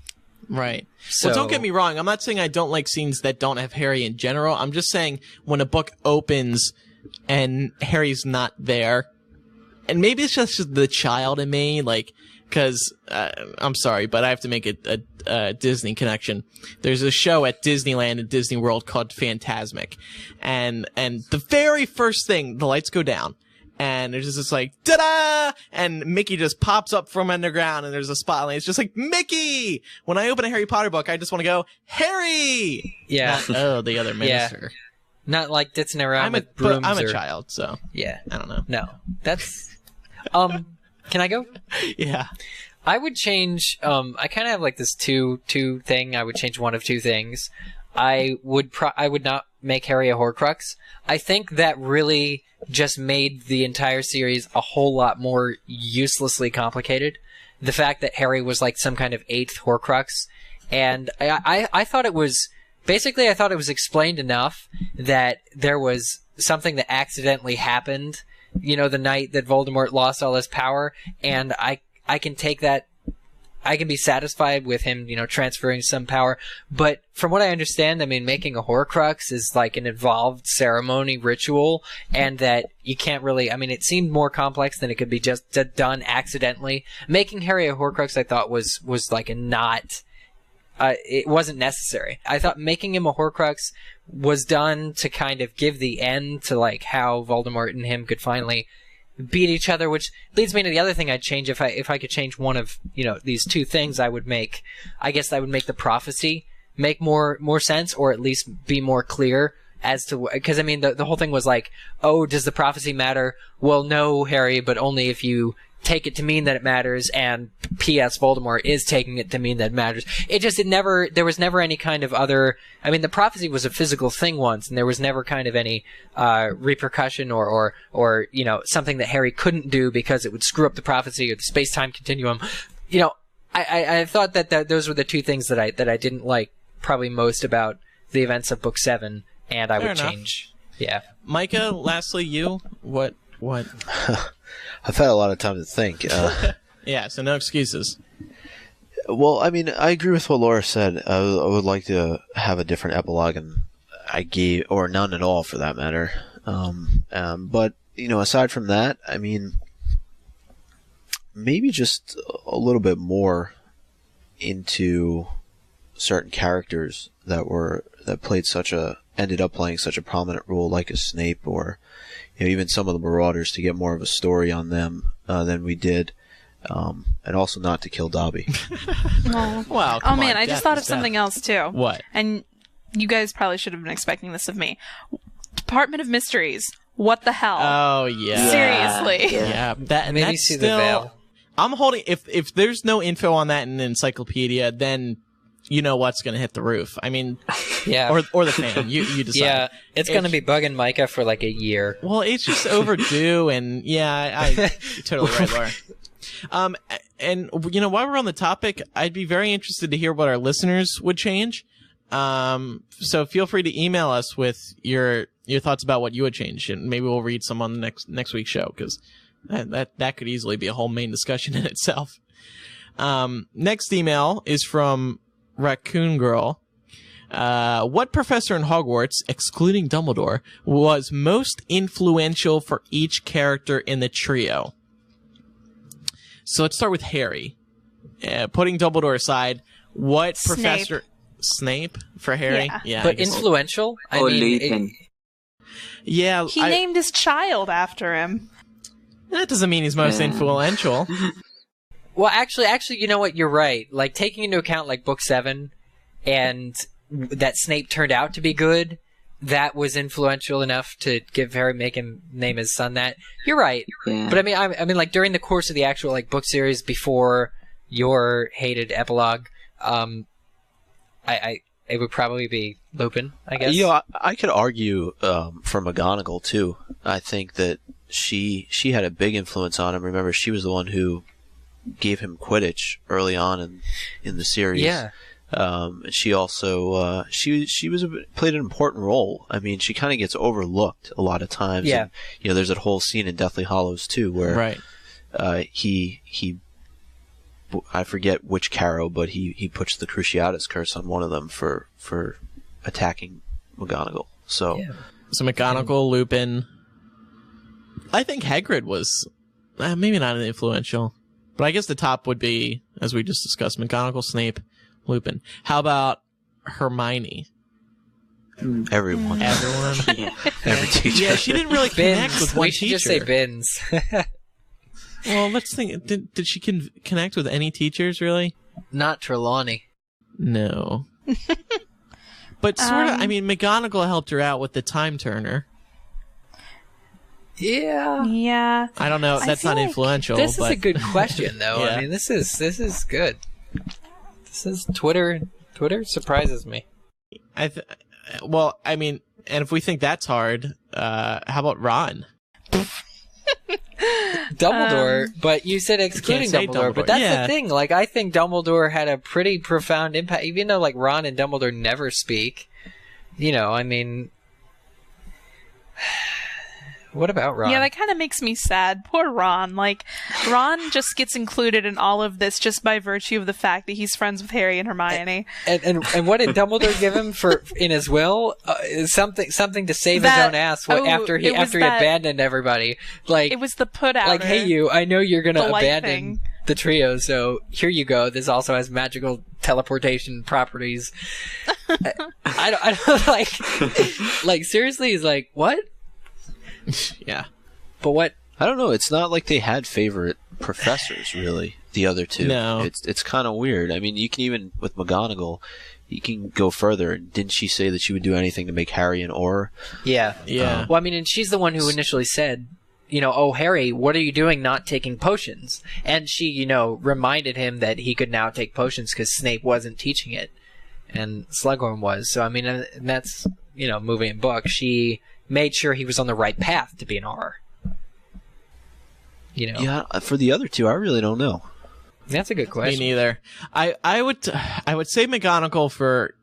Right. So, well, don't get me wrong. I'm not saying I don't like scenes that don't have Harry in general. I'm just saying when a book opens and Harry's not there, and maybe it's just the child in me, because I'm sorry, but I have to make a Disney connection. There's a show at Disneyland and Disney World called Fantasmic, and the very first thing, the lights go down, and there's just this ta-da, and Mickey just pops up from underground, and there's a spotlight. It's just like, Mickey! When I open a Harry Potter book, I just want to go, Harry! Yeah. Not, the other minister. Yeah. Not like ditzing around with brooms. I'm a child, so yeah, I don't know. No, that's Can I go? Yeah. I would change. I kind of have like this two thing. I would change one of two things. I would not make Harry a Horcrux. I think that really just made the entire series a whole lot more uselessly complicated. The fact that Harry was like some kind of 8th Horcrux, and I thought it was basically I thought it was explained enough that there was something that accidentally happened, the night that Voldemort lost all his power, and I can take that I can be satisfied with him, transferring some power. But from what I understand, I mean, making a Horcrux is like an involved ceremony ritual, and that you can't really, I mean, it seemed more complex than it could be just done accidentally. Making Harry a Horcrux, I thought was like a not, it wasn't necessary. I thought making him a Horcrux was done to kind of give the end to like how Voldemort and him could finally beat each other, which leads me to the other thing I'd change. If I could change one of these two things, I would make the prophecy make more sense, or at least be more clear as to, because I mean the whole thing was like, oh, does the prophecy matter? Well, no, Harry, but only if you take it to mean that it matters, and P.S. Voldemort is taking it to mean that it matters. There was never any kind of other, I mean, the prophecy was a physical thing once, and there was never kind of any repercussion or something that Harry couldn't do because it would screw up the prophecy or the space-time continuum. I thought that those were the two things that I didn't like probably most about the events of Book 7, and I would change. Yeah. Micah, lastly, you? What? I've had a lot of time to think. Yeah, so no excuses. Well, I mean, I agree with what Laura said. I would like to have a different epilogue, and or none at all for that matter. But, aside from that, I mean, maybe just a little bit more into certain characters that ended up playing such a prominent role, like a Snape, or even some of the Marauders, to get more of a story on them than we did, and also not to kill Dobby. Wow. Oh man, I just thought of something else too. What? And you guys probably should have been expecting this of me. Department of Mysteries. What the hell? Oh yeah. Seriously. Yeah. That Maybe that's see still, the veil. I'm holding. If there's no info on that in an encyclopedia, then you know what's going to hit the roof. I mean, yeah, or the fan. You decide. Yeah, it's going to be bugging Micah for like a year. Well, it's just overdue, and yeah, you're totally right, Laura. And while we're on the topic, I'd be very interested to hear what our listeners would change. So feel free to email us with your thoughts about what you would change, and maybe we'll read some on the next week's show, because that could easily be a whole main discussion in itself. Next email is from Raccoon Girl. What professor in Hogwarts, excluding Dumbledore, was most influential for each character in the trio? So let's start with Harry. Putting Dumbledore aside, what professor... Snape for Harry? Yeah, but influential? Lupin. Yeah. He named his child after him. That doesn't mean he's most influential. Well, actually, you know what? You're right. Like, taking into account, like, Book 7, and that Snape turned out to be good, that was influential enough to make him name his son that. You're right. Yeah. But I mean, like, during the course of the actual, like, book series before your hated epilogue, it would probably be Lupin, I guess. I could argue for McGonagall, too. I think that she had a big influence on him. Remember, she was the one who gave him Quidditch early on in the series. Yeah. She also played an important role. I mean, she kind of gets overlooked a lot of times. Yeah. And, there's that whole scene in Deathly Hallows too, where he I forget which Carrow, but he puts the Cruciatus curse on one of them for attacking McGonagall. So McGonagall, Lupin. I think Hagrid was maybe not an influential, but I guess the top would be, as we just discussed, McGonagall, Snape, Lupin. How about Hermione? Everyone. Yeah. Every teacher. Yeah, she didn't really connect with one we should teacher. just say Bins. Well, let's think. Did she connect with any teachers, really? Not Trelawney. No. But sort of, I mean, McGonagall helped her out with the Time Turner. Yeah. Yeah. I don't know. That's not influential. This is a good question, though. Yeah. I mean, this is good. This is Twitter. Twitter surprises me. Well, I mean, and if we think that's hard, how about Ron? Dumbledore, but you said excluding Dumbledore, but that's the thing. Like, I think Dumbledore had a pretty profound impact, even though, like, Ron and Dumbledore never speak. I mean, What about Ron? Yeah, that kind of makes me sad. Poor Ron. Like, Ron just gets included in all of this just by virtue of the fact that he's friends with Harry and Hermione. And what did Dumbledore give him in his will? Something to save his own ass after he abandoned everybody. Like, it was the put out. Like, hey, I know you're gonna abandon thing. The trio, so here you go. This also has magical teleportation properties. I don't like seriously. He's like, what? Yeah. But what? I don't know. It's not like they had favorite professors, really, the other two. No. It's kind of weird. I mean, you can even, with McGonagall, you can go further. Didn't she say that she would do anything to make Harry an Auror? Yeah. Yeah. Well, I mean, and she's the one who initially said, oh, Harry, what are you doing not taking potions? And she, reminded him that he could now take potions because Snape wasn't teaching it. And Slughorn was. So, I mean, and that's, movie and book. She made sure he was on the right path to be an Auror. Yeah, for the other two, I really don't know. That's a good question. Me neither. I would say McGonagall for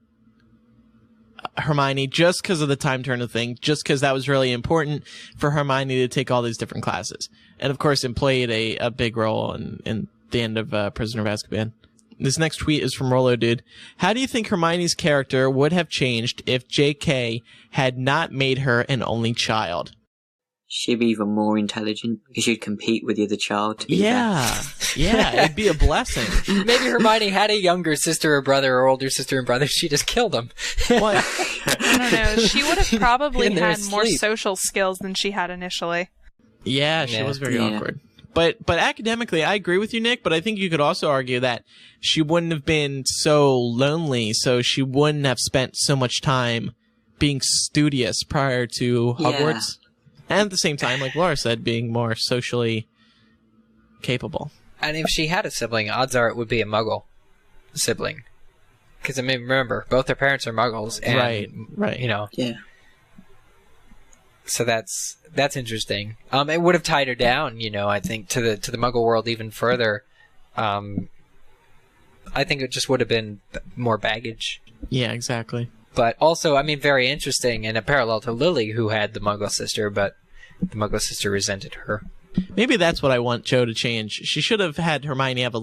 Hermione just because of the time turner thing, just because that was really important for Hermione to take all these different classes. And of course, it played a big role in the end of Prisoner of Azkaban. This next tweet is from Rolo Dude. How do you think Hermione's character would have changed if J.K. had not made her an only child? She'd be even more intelligent because she'd compete with the other child to be best. Yeah, it'd be a blessing. Maybe Hermione had a younger sister or brother or older sister and brother. She just killed them. What? I don't know. She would have probably had more social skills than she had initially. Yeah, she was very awkward. But academically, I agree with you, Nick, but I think you could also argue that she wouldn't have been so lonely, so she wouldn't have spent so much time being studious prior to Hogwarts. And at the same time, like Laura said, being more socially capable. And if she had a sibling, odds are it would be a Muggle sibling. Because, I mean, remember, both their parents are Muggles. And, right. Yeah. So that's interesting. It would have tied her down, I think, to the Muggle world even further. I think it just would have been more baggage. Yeah, exactly. But also, I mean, very interesting and a parallel to Lily, who had the Muggle sister, but the Muggle sister resented her. Maybe that's what I want Jo to change. She should have had Hermione have a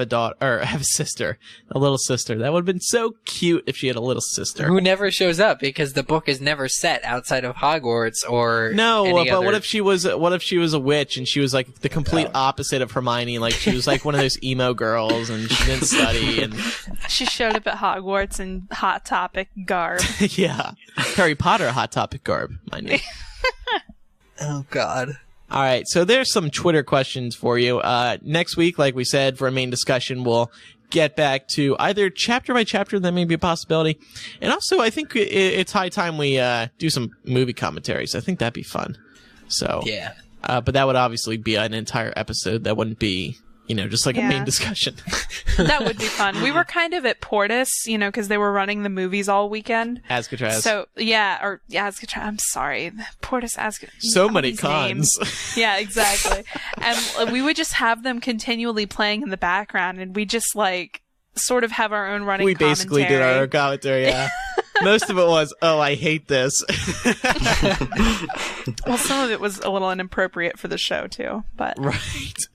daughter, or have a sister, a little sister. That would have been so cute if she had a little sister. Who never shows up because the book is never set outside of Hogwarts or what if she was a witch and she was like the complete opposite of Hermione, like she was like one of those emo girls and she didn't study and she showed up at Hogwarts in Hot Topic garb. Yeah. Harry Potter Hot Topic garb, mind you. Oh God. All right, so there's some Twitter questions for you. Next week, like we said, for a main discussion, we'll get back to either chapter by chapter, that may be a possibility. And also, I think it's high time we do some movie commentaries. I think that'd be fun. So yeah. But that would obviously be an entire episode. That wouldn't be, just like a main discussion. That would be fun. We were kind of at Portis, because they were running the movies all weekend. Azkaban. So, Azkaban. I'm sorry. Portis, Azkaban. So many cons. Yeah, exactly. And we would just have them continually playing in the background, and we just, sort of have our own running commentary. We basically did our own commentary, yeah. Most of it was, I hate this. Well, some of it was a little inappropriate for the show, too. But right.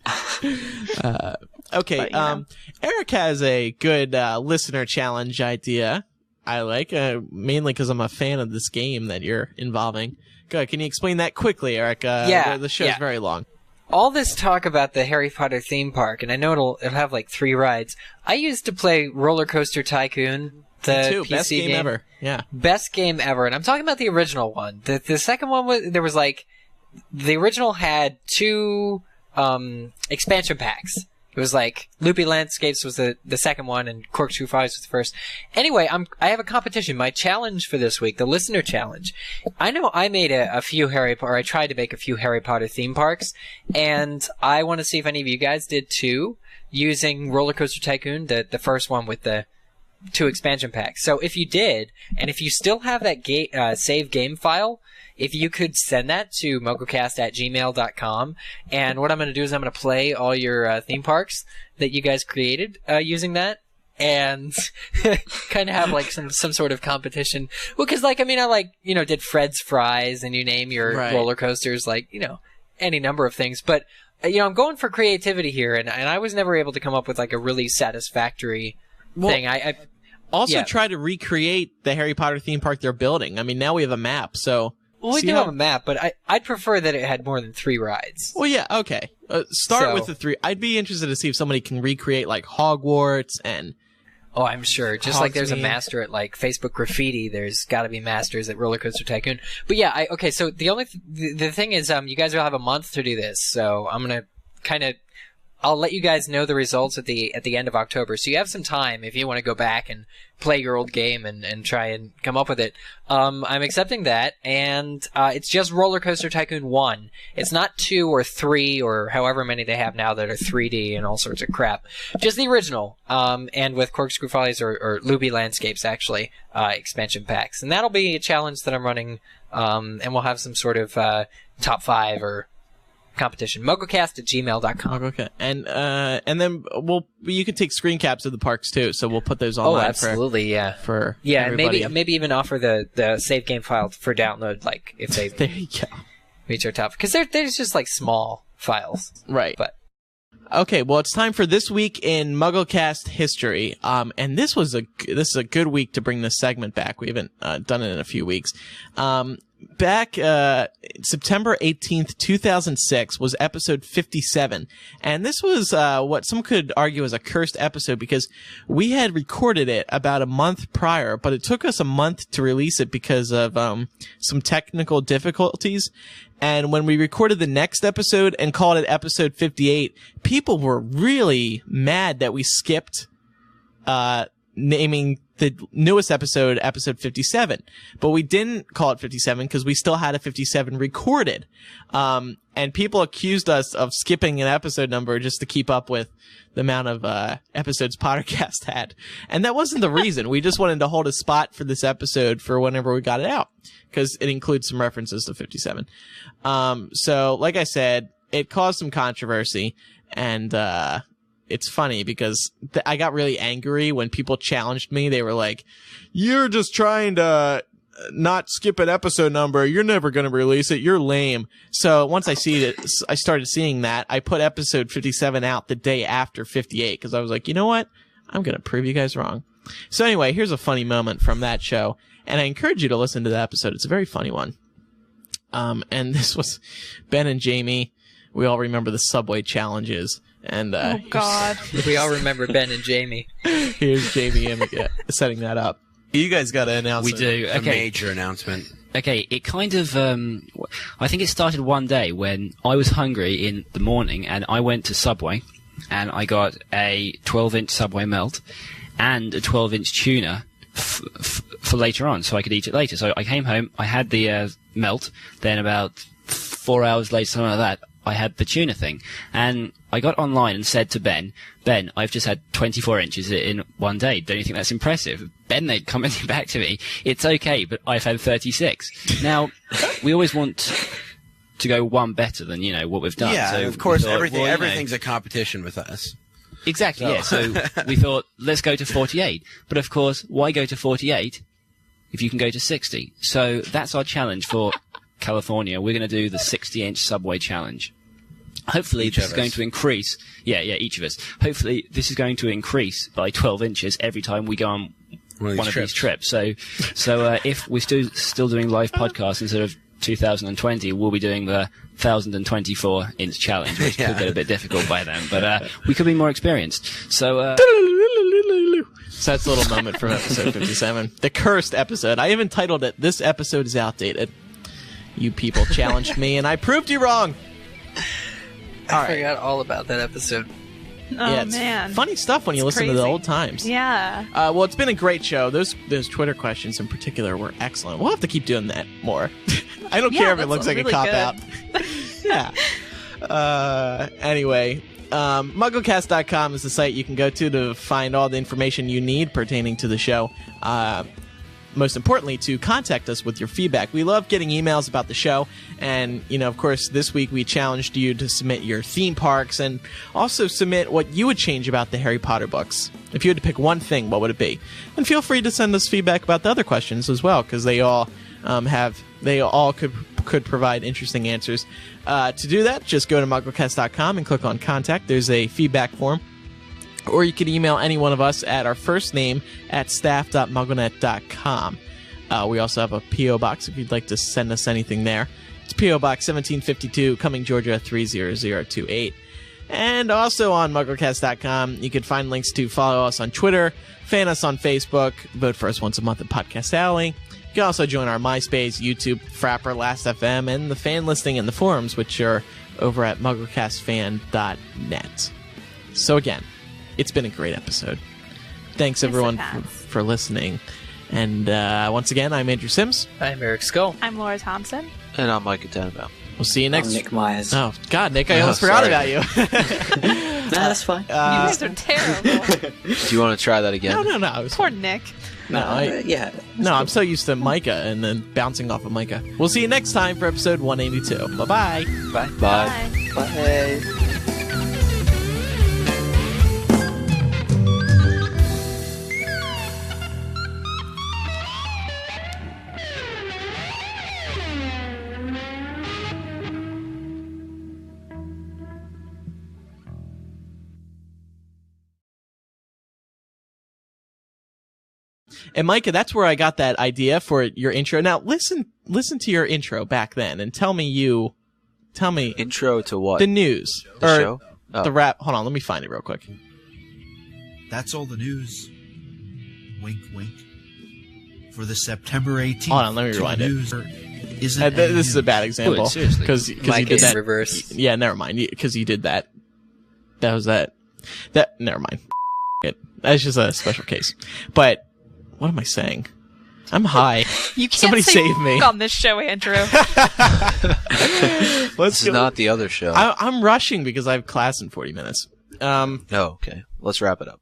Okay, but, Eric has a good listener challenge idea. I like, mainly because I'm a fan of this game that you're involving. Go ahead, can you explain that quickly, Eric? The show's very long. All this talk about the Harry Potter theme park, and I know it'll have 3 rides. I used to play Roller Coaster Tycoon, the PC best game ever. Yeah, best game ever, and I'm talking about the original one. The second one was the original had 2 expansion packs. It was Loopy Landscapes was the second one, and Corkscrew Fives was the first. Anyway, I have a competition. My challenge for this week, the listener challenge. I know I made I tried to make a few Harry Potter theme parks, and I want to see if any of you guys did too, using Roller Coaster Tycoon, the first one with the 2 expansion packs. So if you did, and if you still have that save game file, if you could send that to MuggleCast@gmail.com, and what I'm going to do is I'm going to play all your theme parks that you guys created using that, and kind of have like some sort of competition. Well, because like, I mean, I like, did Fred's Fries, and you name your roller coasters, like, any number of things. But, I'm going for creativity here, and I was never able to come up with like a really satisfactory thing. I also try to recreate the Harry Potter theme park they're building. I mean, now we have a map, so... Well, we do have a map, but I'd prefer that it had more than 3 rides. Well, yeah, okay. Start with the 3. I'd be interested to see if somebody can recreate, like, Hogwarts and... Oh, I'm sure. Just like there's a master at, like, Facebook Graffiti, there's got to be masters at Roller Coaster Tycoon. But yeah, okay, so the thing is, you guys will have a month to do this, so I'm going to kind of... I'll let you guys know the results at the end of October, so you have some time if you want to go back and play your old game and try and come up with it. I'm accepting that, and it's just Roller Coaster Tycoon 1. It's not 2 or 3 or however many they have now that are 3D and all sorts of crap. Just the original, and with Corkscrew Follies or Luby Landscapes, actually, expansion packs. And that'll be a challenge that I'm running, and we'll have some sort of top 5 or... competition. MuggleCast@gmail.com. Okay. And then you can take screen caps of the parks too, so we'll put those online. Oh, absolutely, for everybody. And maybe even offer the save game file for download, like if they there you go. reach our top, because there's just like small files, right? But okay, well, it's time for This Week in MuggleCast History. And this is a good week to bring this segment back. We haven't done it in a few weeks. Back September 18th, 2006 was episode 57. And this was what some could argue is a cursed episode because we had recorded it about a month prior, but it took us a month to release it because of some technical difficulties. And when we recorded the next episode and called it episode 58, people were really mad that we skipped naming the newest episode 57. But we didn't call it 57 because we still had a 57 recorded. And people accused us of skipping an episode number just to keep up with the amount of episodes Pottercast had. And that wasn't the reason. We just wanted to hold a spot for this episode for whenever we got it out, because it includes some references to 57. So, like I said, it caused some controversy, and it's funny because I got really angry when people challenged me. They were like, "You're just trying to not skip an episode number. You're never going to release it. You're lame." So once I started seeing that, I put episode 57 out the day after 58 because I was like, you know what? I'm going to prove you guys wrong. So anyway, here's a funny moment from that show, and I encourage you to listen to the episode. It's a very funny one. And this was Ben and Jamie. We all remember the Subway challenges. And oh God, we all remember Ben and Jamie. Here's Jamie setting that up. You guys got to announce we do. A major announcement. Okay, it kind of, I think it started one day when I was hungry in the morning and I went to Subway and I got a 12-inch Subway melt and a 12-inch tuna for later on so I could eat it later. So I came home, I had the melt, then about 4 hours later, something like that, I had the tuna thing. And I got online and said to Ben, I've just had 24 inches in one day. Don't you think that's impressive? Ben, they commented back to me, it's okay, but I've had 36. Now, we always want to go one better than, what we've done. Yeah, so of course, thought, everything's a competition with us. Exactly, yeah. So we thought, let's go to 48. But of course, why go to 48 if you can go to 60? So that's our challenge for California. We're going to do the 60-inch Subway challenge. Hopefully this is going to increase. Yeah, each of us. Hopefully this is going to increase by 12 inches every time we go on one of these trips. So if we're still doing live podcasts instead of 2020, we'll be doing the 1,024-inch challenge, which could get a bit difficult by then. But we could be more experienced. So that's a little moment from episode 57. The cursed episode. I even titled it, "This Episode is Outdated." You people challenged me, and I proved you wrong. I forgot all about that episode. Oh, man. Funny stuff when you listen to the old times. Yeah. Well, it's been a great show. Those Twitter questions in particular were excellent. We'll have to keep doing that more. I don't care if it looks like really a cop-out. Yeah. Anyway, MuggleCast.com is the site you can go to find all the information you need pertaining to the show. most importantly, to contact us with your feedback. We love getting emails about the show, and, of course, this week we challenged you to submit your theme parks and also submit what you would change about the Harry Potter books. If you had to pick one thing, what would it be? And feel free to send us feedback about the other questions as well, because they all could provide interesting answers. To do that, just go to MuggleCast.com and click on Contact. There's a feedback form. Or you can email any one of us at our first name at staff.mugglenet.com. We also have a P.O. Box if you'd like to send us anything there. It's P.O. Box 1752, Cumming, Georgia 30028. And also on MuggleCast.com, you can find links to follow us on Twitter, fan us on Facebook, vote for us once a month at Podcast Alley. You can also join our MySpace, YouTube, Frapper, Last.fm, and the fan listing and the forums, which are over at MuggleCastFan.net. So again, it's been a great episode. Thanks, everyone, for listening. And once again, I'm Andrew Sims. I'm Eric Skull. I'm Laura Thompson. And I'm Micah Tenenbaum. We'll see you next... I'm Nick Myers. Oh, God, Nick, I almost forgot about you. No, that's fine. You guys are terrible. Do you want to try that again? No. Poor Nick. I'm so used to Micah and then bouncing off of Micah. We'll see you next time for episode 182. Bye-bye. Bye. Bye. Bye. And Micah, that's where I got that idea for your intro. Now listen to your intro back then and tell me intro to what? The news. The show? Oh. The rap. Hold on, let me find it real quick. That's all the news. Wink, wink. For the September 18th. Hold on, let me rewind it. This is a bad example because you did that. Reverse. Yeah, never mind. Because you did that. That was that. Never mind. That's just a special case. But what am I saying? I'm high. You can't Somebody say save me on this show, Andrew. This is not the other show. I'm rushing because I have class in 40 minutes. Okay. Let's wrap it up.